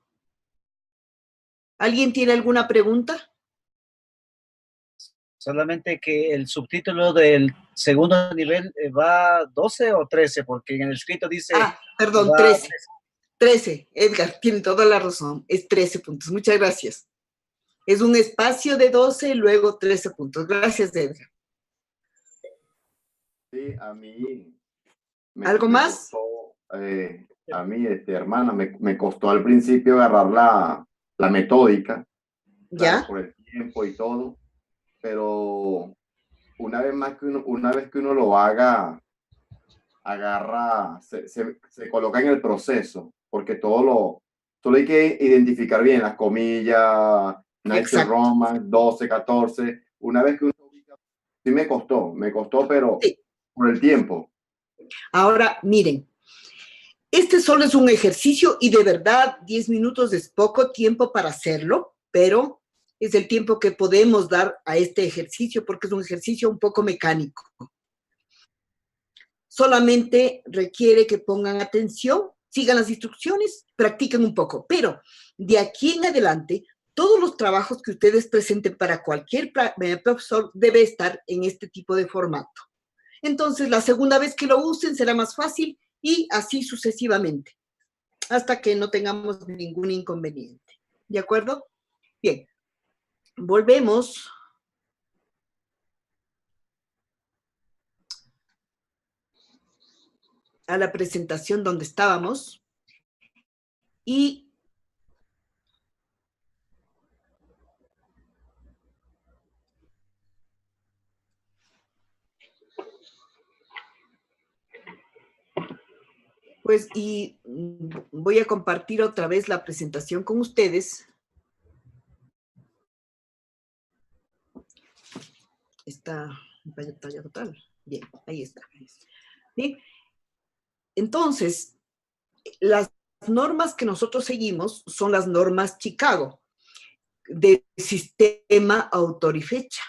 ¿Alguien tiene alguna pregunta? Solamente que el subtítulo del segundo nivel va 12 o 13, porque en el escrito dice... Perdón, va 13. 13, Edgar, tiene toda la razón. Es 13 puntos. Muchas gracias. Es un espacio de 12 y luego 13 puntos. Gracias, Edgar. Sí, a mí... ¿Algo más? Costó, a mí, hermana, me costó al principio agarrar la metódica, claro, ¿Ya? por el tiempo y todo, pero una vez que uno lo haga, agarra, se coloca en el proceso, porque solo hay que identificar bien las comillas, Nature Roman, 12, 14, una vez que uno sí me costó, pero sí, por el tiempo. Ahora, miren, este solo es un ejercicio y de verdad 10 minutos es poco tiempo para hacerlo, pero es el tiempo que podemos dar a este ejercicio porque es un ejercicio un poco mecánico. Solamente requiere que pongan atención, sigan las instrucciones, practiquen un poco, pero de aquí en adelante, todos los trabajos que ustedes presenten para cualquier profesor debe estar en este tipo de formato. Entonces, la segunda vez que lo usen será más fácil y así sucesivamente, hasta que no tengamos ningún inconveniente. ¿De acuerdo? Bien, volvemos a la presentación donde estábamos y pues voy a compartir otra vez la presentación con ustedes. Está en pantalla total. Bien, ahí está. Bien. Entonces, las normas que nosotros seguimos son las normas Chicago del sistema autor y fecha.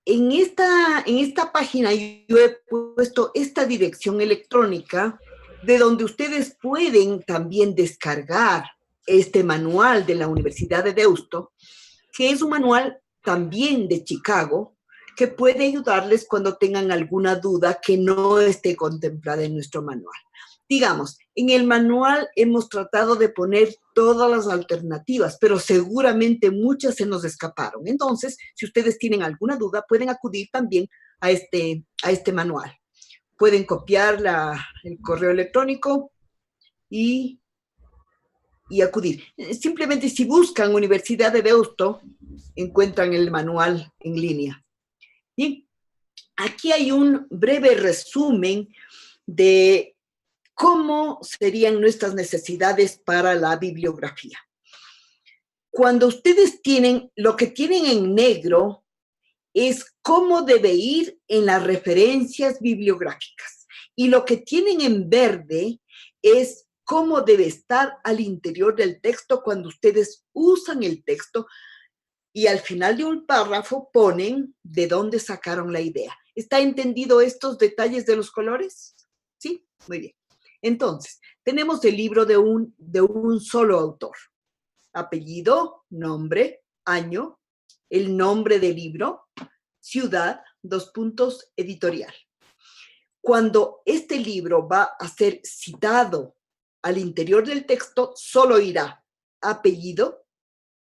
En esta página yo he puesto esta dirección electrónica de donde ustedes pueden también descargar este manual de la Universidad de Deusto, que es un manual también de Chicago, que puede ayudarles cuando tengan alguna duda que no esté contemplada en nuestro manual. Digamos, en el manual hemos tratado de poner todas las alternativas, pero seguramente muchas se nos escaparon. Entonces, si ustedes tienen alguna duda, pueden acudir también a este manual. Pueden copiar el correo electrónico y acudir. Simplemente si buscan Universidad de Deusto, encuentran el manual en línea. Bien, aquí hay un breve resumen de cómo serían nuestras necesidades para la bibliografía. Cuando ustedes tienen, lo que tienen en negro es cómo debe ir en las referencias bibliográficas. Y lo que tienen en verde es cómo debe estar al interior del texto cuando ustedes usan el texto y al final de un párrafo ponen de dónde sacaron la idea. ¿Está entendido estos detalles de los colores? Sí, muy bien. Entonces, tenemos el libro de un solo autor. Apellido, nombre, año, el nombre del libro, ciudad, editorial. Cuando este libro va a ser citado al interior del texto, solo irá apellido,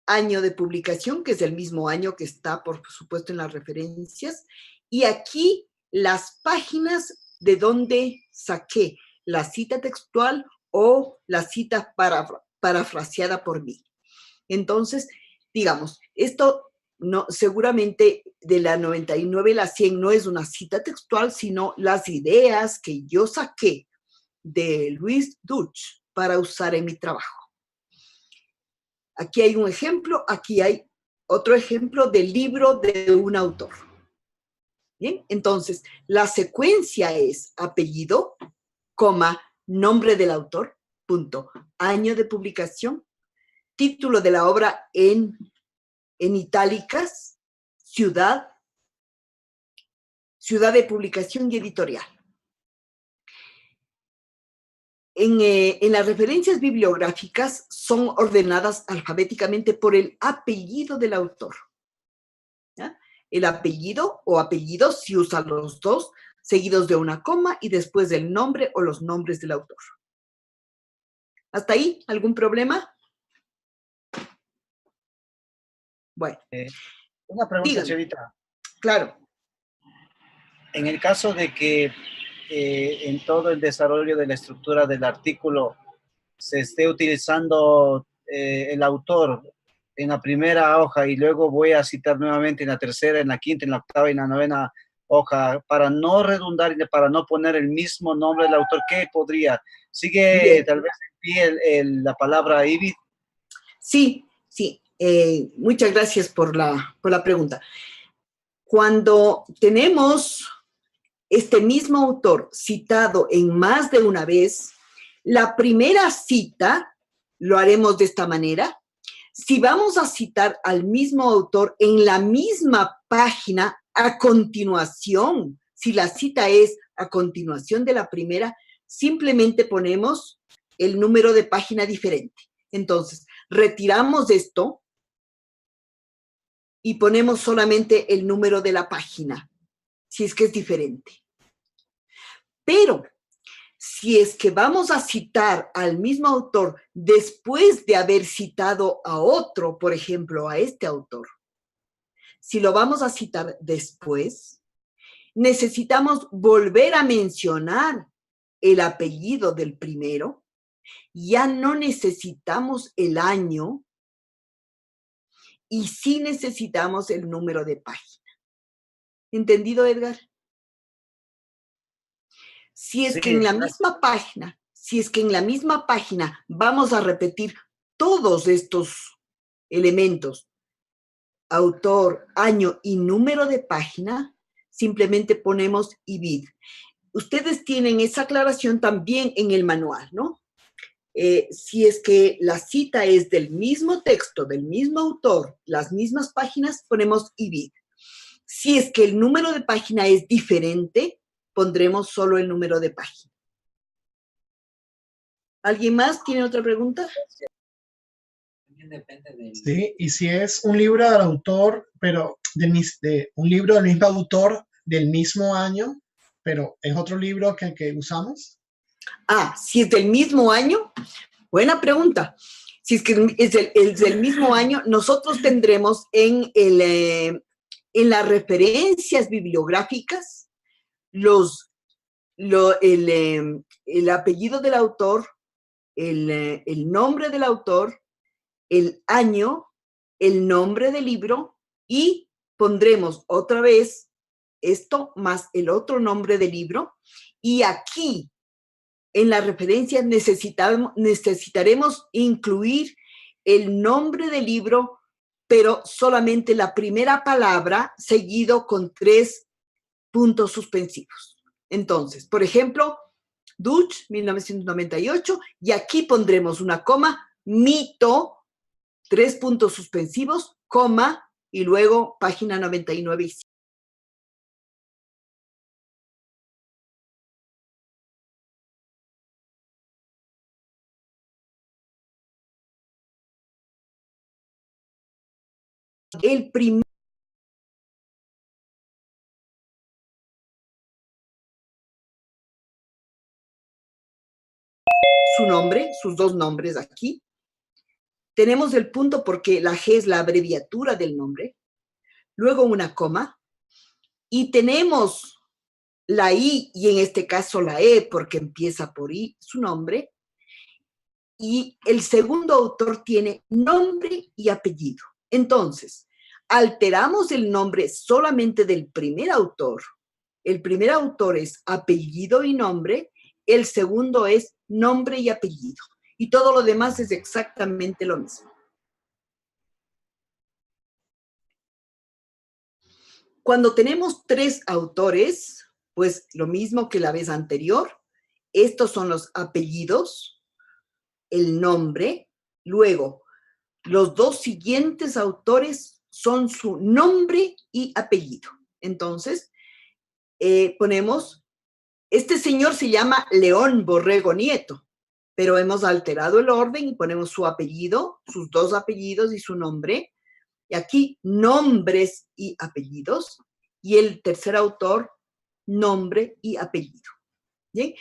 año de publicación, que es el mismo año que está, por supuesto, en las referencias, y aquí las páginas de donde saqué la cita textual o la cita parafraseada por mí. Entonces, digamos, esto no, seguramente de la 99 a la 100 no es una cita textual, sino las ideas que yo saqué de Louis Deutsch para usar en mi trabajo. Aquí hay un ejemplo, aquí hay otro ejemplo del libro de un autor. Bien, entonces, la secuencia es apellido, coma, nombre del autor, punto, año de publicación, título de la obra en itálicas, ciudad de publicación y editorial. en las referencias bibliográficas son ordenadas alfabéticamente por el apellido del autor. ¿Ya? El apellido o apellidos si usan los dos, seguidos de una coma y después del nombre o los nombres del autor. ¿Hasta ahí? ¿Algún problema? Bueno. Una pregunta, dígame. señorita. Claro. En el caso de que en todo el desarrollo de la estructura del artículo se esté utilizando el autor en la primera hoja y luego voy a citar nuevamente en la tercera, en la quinta, en la octava y en la novena hoja, para no redundar y para no poner el mismo nombre del autor, ¿qué podría? ¿Sigue Bien. tal vez en pie la palabra IBID? Sí, sí. Muchas gracias por la pregunta. Cuando tenemos este mismo autor citado en más de una vez, la primera cita lo haremos de esta manera. Si vamos a citar al mismo autor en la misma página a continuación, si la cita es a continuación de la primera, simplemente ponemos el número de página diferente. Entonces, retiramos esto y ponemos solamente el número de la página, si es que es diferente. Pero si es que vamos a citar al mismo autor después de haber citado a otro, por ejemplo, a este autor, si lo vamos a citar después, necesitamos volver a mencionar el apellido del primero, ya no necesitamos el año y sí necesitamos el número de página. ¿Entendido, Edgar? Si es que en la misma página, vamos a repetir todos estos elementos, autor, año y número de página, simplemente ponemos IBID. Ustedes tienen esa aclaración también en el manual, ¿no? Si es que la cita es del mismo texto, del mismo autor, las mismas páginas, ponemos IBID. Si es que el número de página es diferente, pondremos solo el número de página. ¿Alguien más tiene otra pregunta? Sí, y si es un libro del autor, pero un libro del mismo autor del mismo año, pero es otro libro que el que usamos. Ah, si es del mismo año, buena pregunta. Si es que es del mismo año, nosotros tendremos en las referencias bibliográficas el apellido del autor, el nombre del autor, el año, el nombre del libro y pondremos otra vez esto más el otro nombre del libro. Y aquí en las referencias necesitaremos incluir el nombre del libro, pero solamente la primera palabra seguido con 3 puntos suspensivos. Entonces, por ejemplo, Dutch, 1998, y aquí pondremos una coma, mito, 3 puntos suspensivos, coma, y luego página 99 y 100. El primer su nombre, sus 2 nombres aquí. Tenemos el punto porque la G es la abreviatura del nombre. Luego una coma. Y tenemos la I, y en este caso la E, porque empieza por I, su nombre. Y el segundo autor tiene nombre y apellido. Entonces, alteramos el nombre solamente del primer autor. El primer autor es apellido y nombre. El segundo es nombre y apellido. Y todo lo demás es exactamente lo mismo. Cuando tenemos 3 autores, pues lo mismo que la vez anterior, estos son los apellidos, el nombre, luego los 2 siguientes autores son su nombre y apellido. Entonces, ponemos, este señor se llama León Borrego Nieto. pero hemos alterado el orden y ponemos su apellido, sus dos apellidos y su nombre. Y aquí nombres y apellidos. Y el tercer autor, nombre y apellido. ¿Bien?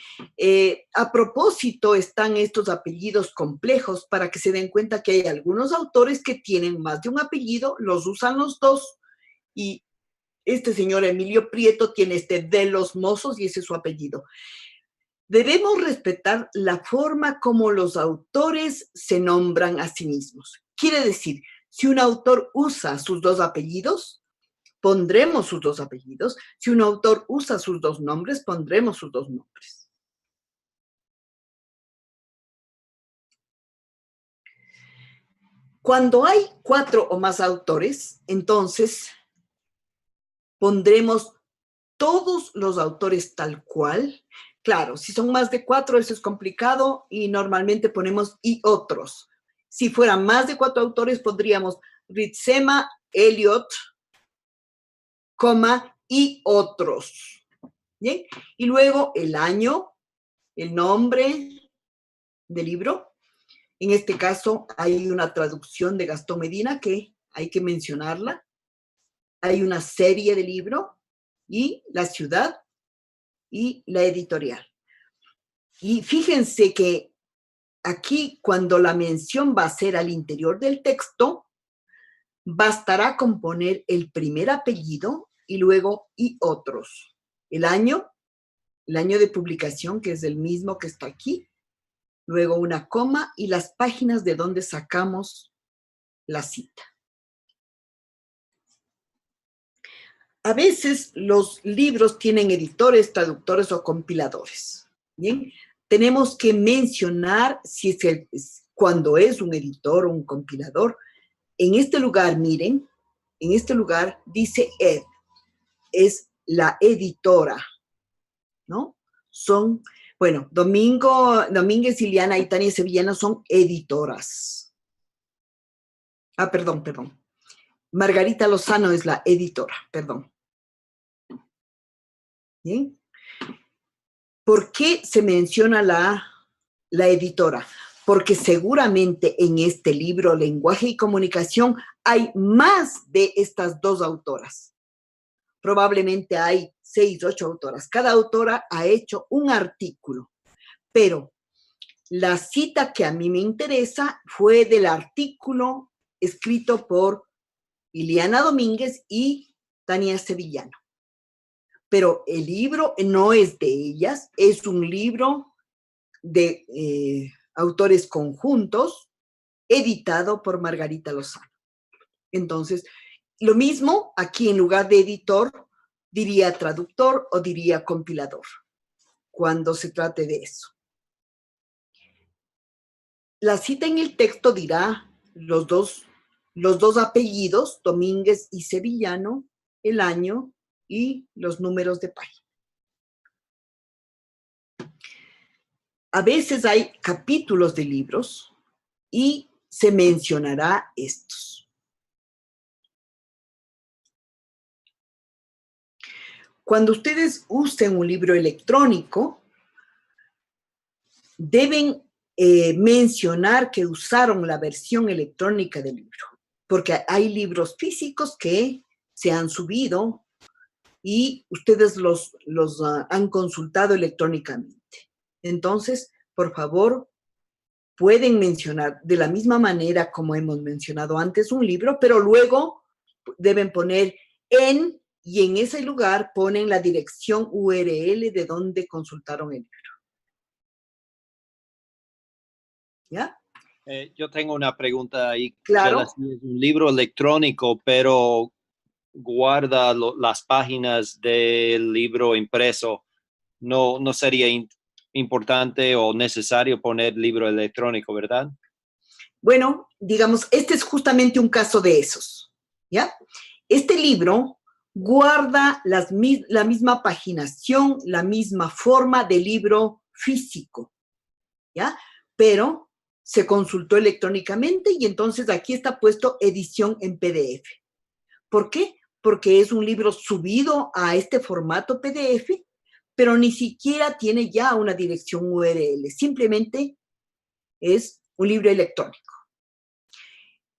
A propósito, están estos apellidos complejos para que se den cuenta que hay algunos autores que tienen más de un apellido, los usan los dos, y este señor Emilio Prieto tiene este de los Mozos y ese es su apellido. Debemos respetar la forma como los autores se nombran a sí mismos. Quiere decir, si un autor usa sus dos apellidos, pondremos sus dos apellidos. Si un autor usa sus dos nombres, pondremos sus dos nombres. Cuando hay 4 o más autores, entonces pondremos todos los autores tal cual. Claro, si son más de 4, eso es complicado y normalmente ponemos y otros. Si fueran más de 4 autores, pondríamos Ritsema, Eliot, y otros. ¿Bien? Y luego el año, el nombre del libro. En este caso hay una traducción de Gastón Medina que hay que mencionarla. Hay una serie de libro y la ciudad y la editorial. Y fíjense que aquí cuando la mención va a ser al interior del texto, bastará con poner el primer apellido y luego y otros. El año de publicación, que es el mismo que está aquí, luego una coma y las páginas de donde sacamos la cita. A veces los libros tienen editores, traductores o compiladores. Bien, tenemos que mencionar si cuando es un editor o un compilador. En este lugar, miren, en este lugar dice ed, es la editora, ¿no? Son, bueno, Domínguez, Iliana y Tania Sevillano son editoras. Ah, perdón. Margarita Lozano es la editora, perdón. ¿Bien? ¿Por qué se menciona la editora? Porque seguramente en este libro, Lenguaje y Comunicación, hay más de estas dos autoras. Probablemente hay 6, 8 autoras. Cada autora ha hecho un artículo, pero la cita que a mí me interesa fue del artículo escrito por Iliana Domínguez y Tania Sevillano. Pero el libro no es de ellas, es un libro de autores conjuntos, editado por Margarita Lozano. Entonces, lo mismo aquí en lugar de editor, diría traductor o diría compilador, cuando se trate de eso. La cita en el texto dirá los dos apellidos, Domínguez y Sevillano, el año y los números de página. A veces hay capítulos de libros y se mencionará estos. Cuando ustedes usen un libro electrónico, deben mencionar que usaron la versión electrónica del libro, porque hay libros físicos que se han subido y ustedes los han consultado electrónicamente. Entonces, por favor, pueden mencionar de la misma manera como hemos mencionado antes un libro, pero luego deben poner y en ese lugar ponen la dirección URL de donde consultaron el libro. ¿Ya? Yo tengo una pregunta ahí. Claro. Es un libro electrónico, pero guarda las páginas del libro impreso. No sería importante o necesario poner libro electrónico, ¿verdad? Bueno, digamos, este es justamente un caso de esos, ¿ya? Este libro guarda la misma paginación, la misma forma de libro físico, ¿ya? Pero se consultó electrónicamente y entonces aquí está puesto edición en PDF. ¿Por qué? Porque es un libro subido a este formato PDF, pero ni siquiera tiene ya una dirección URL. Simplemente es un libro electrónico.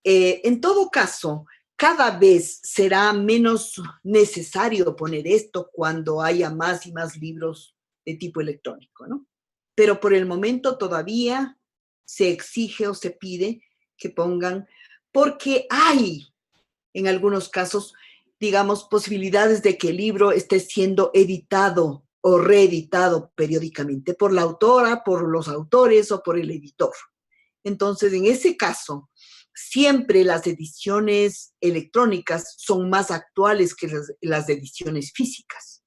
En todo caso, cada vez será menos necesario poner esto cuando haya más y más libros de tipo electrónico, ¿no? Pero por el momento todavía se exige o se pide que pongan, porque hay en algunos casos, digamos, posibilidades de que el libro esté siendo editado o reeditado periódicamente por la autora, por los autores o por el editor. Entonces, en ese caso, siempre las ediciones electrónicas son más actuales que las ediciones físicas.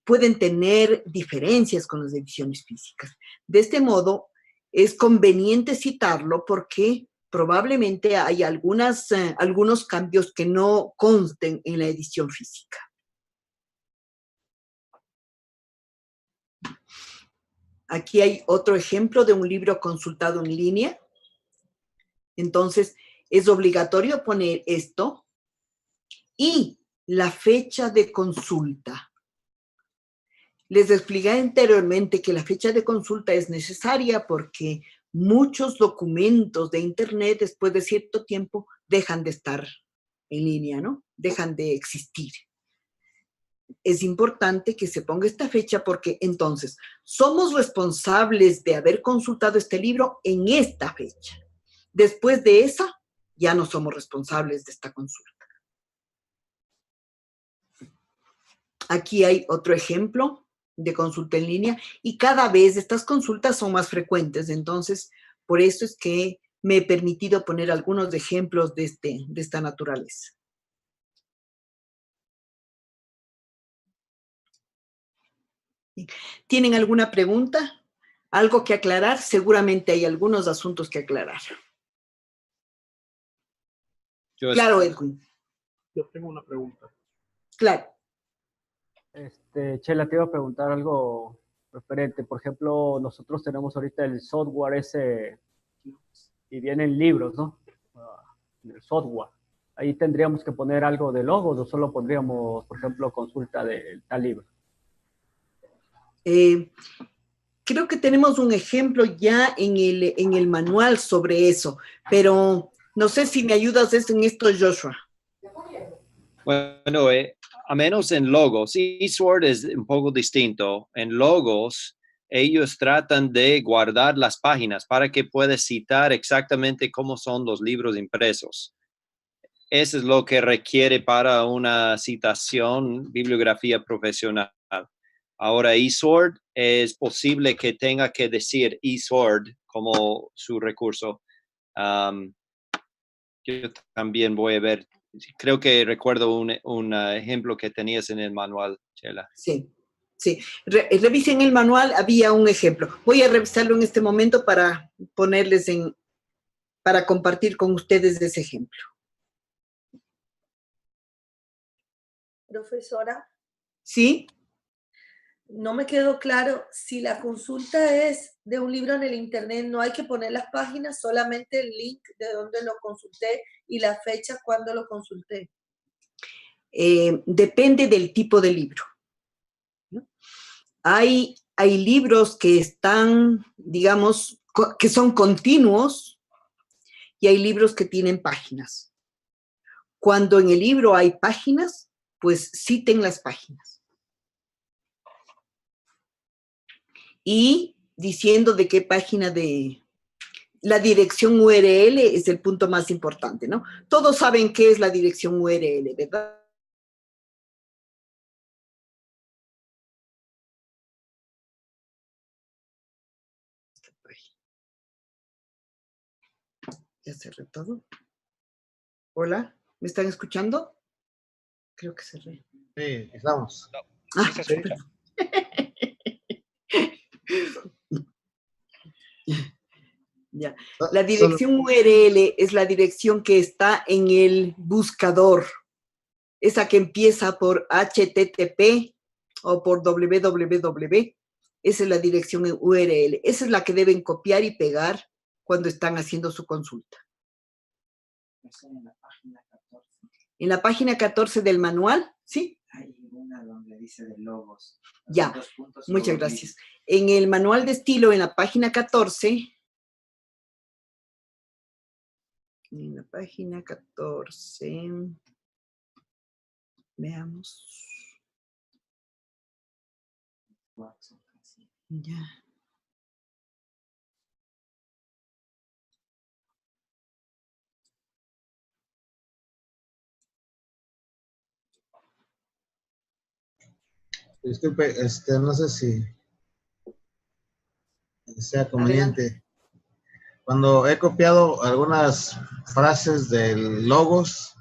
Pueden tener diferencias con las ediciones físicas. De este modo, es conveniente citarlo porque probablemente hay algunos cambios que no consten en la edición física. Aquí hay otro ejemplo de un libro consultado en línea. Entonces, es obligatorio poner esto y la fecha de consulta. Les expliqué anteriormente que la fecha de consulta es necesaria porque muchos documentos de Internet después de cierto tiempo dejan de estar en línea, ¿no? Dejan de existir. Es importante que se ponga esta fecha porque entonces somos responsables de haber consultado este libro en esta fecha. Después de esa, ya no somos responsables de esta consulta. Aquí hay otro ejemplo de consulta en línea y cada vez estas consultas son más frecuentes. Entonces, por eso es que me he permitido poner algunos ejemplos de esta naturaleza. ¿Tienen alguna pregunta? ¿Algo que aclarar? Seguramente hay algunos asuntos que aclarar. Claro, Edwin. Yo tengo una pregunta. Claro. Chela, te iba a preguntar algo referente. Por ejemplo, nosotros tenemos ahorita el software ese y vienen libros, ¿no? El software. Ahí tendríamos que poner algo de logos o solo pondríamos, por ejemplo, consulta de tal libro. Creo que tenemos un ejemplo ya en el manual sobre eso, pero no sé si me ayudas en esto, Joshua. Bueno, a menos en logos, eSword es un poco distinto. En logos, ellos tratan de guardar las páginas para que puedas citar exactamente cómo son los libros impresos. Eso es lo que requiere para una citación, bibliografía profesional. Ahora, eSword es posible que tenga que decir eSword como su recurso. Yo también voy a ver. Creo que recuerdo un ejemplo que tenías en el manual, Chela. Sí, sí. Revisen el manual, había un ejemplo. Voy a revisarlo en este momento para ponerles para compartir con ustedes ese ejemplo. Profesora. ¿Sí? No me quedó claro, si la consulta es de un libro en el internet, no hay que poner las páginas, solamente el link de donde lo consulté y la fecha cuando lo consulté. Depende del tipo de libro, ¿no? Hay libros que están, digamos, que son continuos y hay libros que tienen páginas. Cuando en el libro hay páginas, pues citen las páginas. Y diciendo de qué página la dirección URL es el punto más importante, ¿no? Todos saben qué es la dirección URL, ¿verdad? Ya cerré todo. Hola, ¿me están escuchando? Creo que cerré. Sí, estamos. Ah, Sí, se escucha. Ya. La dirección URL es la dirección que está en el buscador. Esa que empieza por HTTP o por www. Esa es la dirección URL. Esa es la que deben copiar y pegar cuando están haciendo su consulta. En la página 14. En la página 14 del manual, ¿sí? Hay una donde dice de logos. Ya, muchas gracias. En el manual de estilo, en la página 14, En la página 14. Veamos. Ya. Disculpe, no sé si sea conveniente. Cuando he copiado algunas frases del logos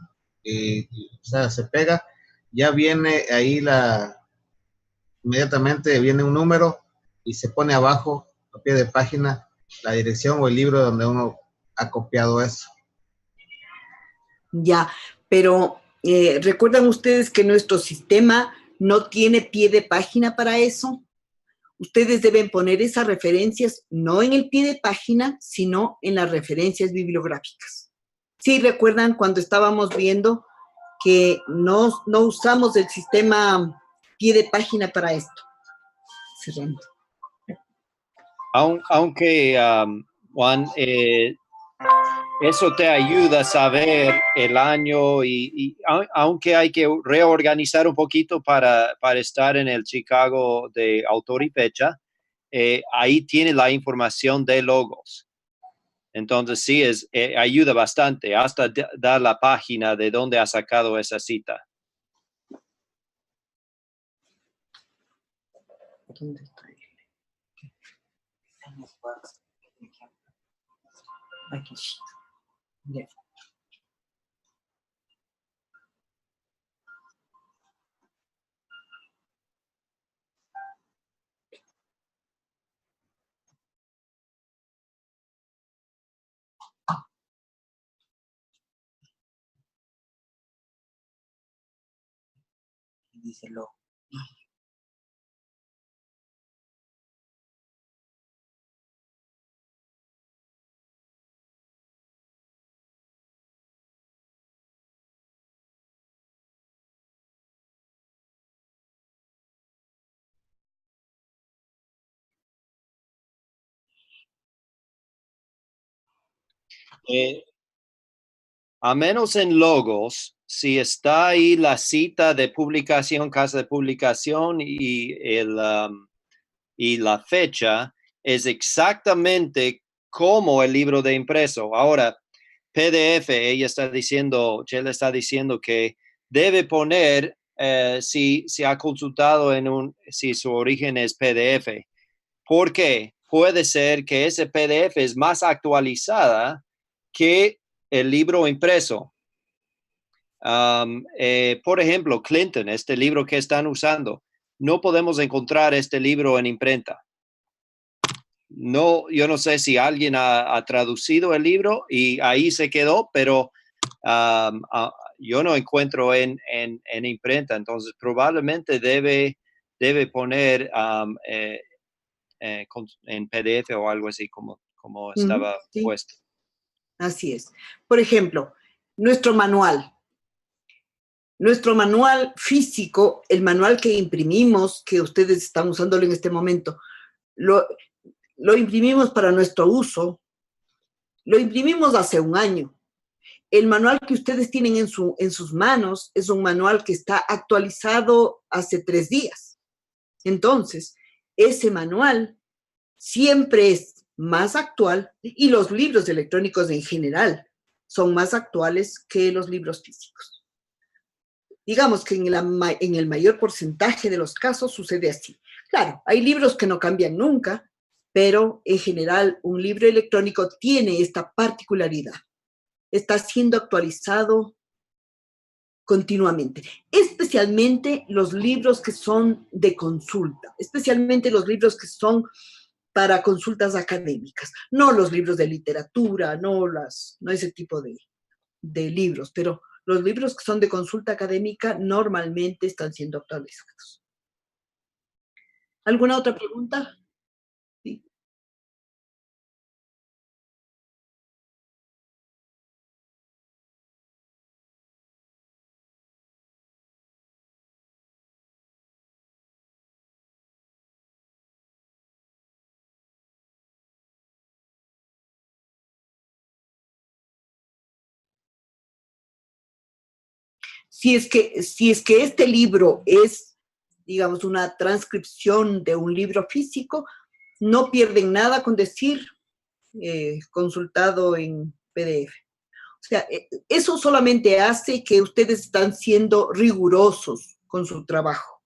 y o sea, se pega, ya viene ahí inmediatamente viene un número y se pone abajo, a pie de página, la dirección o el libro donde uno ha copiado eso. Ya, pero ¿recuerdan ustedes que nuestro sistema no tiene pie de página para eso? Ustedes deben poner esas referencias no en el pie de página, sino en las referencias bibliográficas. Sí, recuerdan cuando estábamos viendo que no usamos el sistema pie de página para esto. Cerrando. Aunque, Juan, eso te ayuda a saber el año y aunque hay que reorganizar un poquito para estar en el Chicago de autor y fecha, ahí tiene la información de logos. Entonces sí, ayuda bastante, hasta dar la página de dónde ha sacado esa cita. ¿Dónde está él? Aquí. Ya. Díselo. A menos en logos, si está ahí la cita de publicación, casa de publicación y la fecha, es exactamente como el libro de impreso. Ahora, PDF, Chela está diciendo que debe poner si ha consultado si su origen es PDF. ¿Por qué? Puede ser que ese PDF es más actualizada que el libro impreso. Por ejemplo, Clinton, este libro que están usando, no podemos encontrar este libro en imprenta. No, yo no sé si alguien ha traducido el libro y ahí se quedó, pero yo no encuentro en imprenta. Entonces, probablemente debe poner en PDF o algo así como estaba Sí. puesto. Así es. Por ejemplo, nuestro manual físico, el manual que imprimimos, que ustedes están usándolo en este momento, lo imprimimos para nuestro uso, lo imprimimos hace un año. El manual que ustedes tienen en sus manos es un manual que está actualizado hace 3 días. Entonces, ese manual siempre es más actual y los libros electrónicos en general son más actuales que los libros físicos. Digamos que en el mayor porcentaje de los casos sucede así. Claro, hay libros que no cambian nunca, pero en general un libro electrónico tiene esta particularidad. Está siendo actualizado continuamente, especialmente los libros que son de consulta, especialmente los libros que son para consultas académicas, no los libros de literatura, no ese tipo de libros, pero los libros que son de consulta académica normalmente están siendo actualizados. ¿Alguna otra pregunta? Sí. Si es que este libro es, digamos, una transcripción de un libro físico, no pierden nada con decir consultado en PDF. O sea, eso solamente hace que ustedes están siendo rigurosos con su trabajo.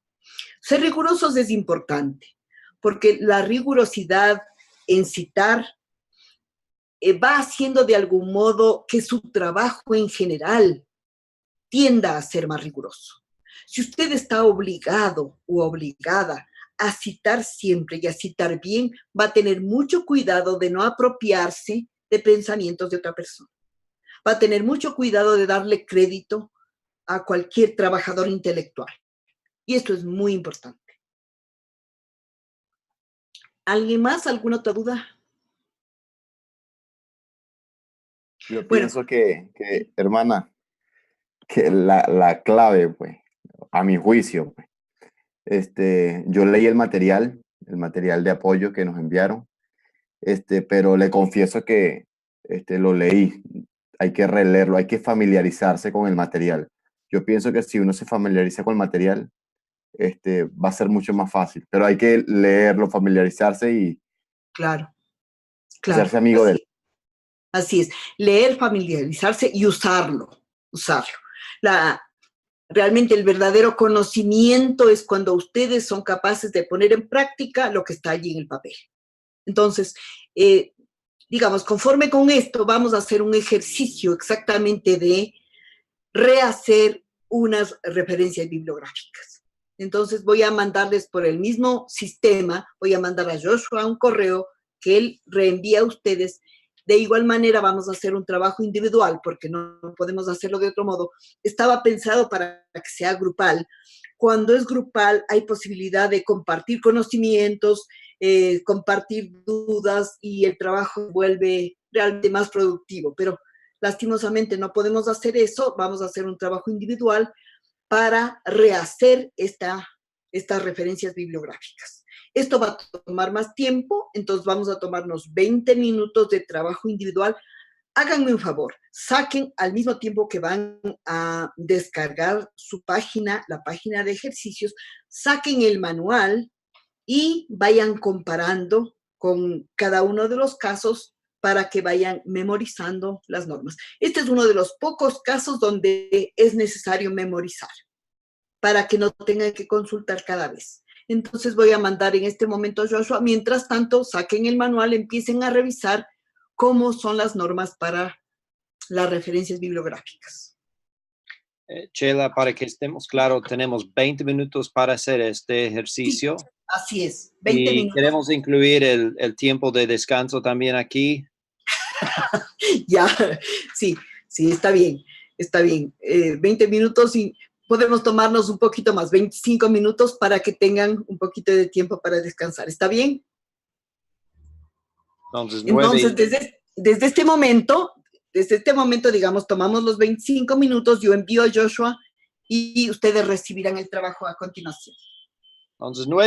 Ser rigurosos es importante, porque la rigurosidad en citar va haciendo de algún modo que su trabajo en general tienda a ser más riguroso. Si usted está obligado o obligada a citar siempre y a citar bien, va a tener mucho cuidado de no apropiarse de pensamientos de otra persona. Va a tener mucho cuidado de darle crédito a cualquier trabajador intelectual. Y esto es muy importante. ¿Alguien más? ¿Alguna otra duda? Yo pienso que hermana, que la clave, pues, a mi juicio, pues, yo leí el material de apoyo que nos enviaron, pero le confieso que lo leí. Hay que releerlo, hay que familiarizarse con el material. Yo pienso que si uno se familiariza con el material, va a ser mucho más fácil, pero hay que leerlo, familiarizarse y claro. hacerse amigo de él. Así es, leer, familiarizarse y usarlo. Realmente el verdadero conocimiento es cuando ustedes son capaces de poner en práctica lo que está allí en el papel. Entonces, digamos, conforme con esto, vamos a hacer un ejercicio exactamente de rehacer unas referencias bibliográficas. Entonces, voy a mandarles por el mismo sistema, voy a mandar a Joshua un correo que él reenvía a ustedes. De igual manera, vamos a hacer un trabajo individual, porque no podemos hacerlo de otro modo. Estaba pensado para que sea grupal. Cuando es grupal, hay posibilidad de compartir conocimientos, compartir dudas, y el trabajo vuelve realmente más productivo. Pero lastimosamente no podemos hacer eso. Vamos a hacer un trabajo individual para rehacer estas referencias bibliográficas. Esto va a tomar más tiempo, entonces vamos a tomarnos 20 minutos de trabajo individual. Háganme un favor, saquen al mismo tiempo que van a descargar su página, la página de ejercicios, saquen el manual y vayan comparando con cada uno de los casos para que vayan memorizando las normas. Este es uno de los pocos casos donde es necesario memorizar para que no tengan que consultar cada vez. Entonces voy a mandar en este momento a Joshua. Mientras tanto, saquen el manual, empiecen a revisar cómo son las normas para las referencias bibliográficas. Chela, para que estemos claros, tenemos 20 minutos para hacer este ejercicio. Sí, así es, 20 y minutos. Queremos incluir el tiempo de descanso también aquí. Ya, sí, está bien, 20 minutos y podemos tomarnos un poquito más, 25 minutos para que tengan un poquito de tiempo para descansar. ¿Está bien? Entonces desde este momento, digamos, tomamos los 25 minutos, yo envío a Joshua y ustedes recibirán el trabajo a continuación. Entonces, 9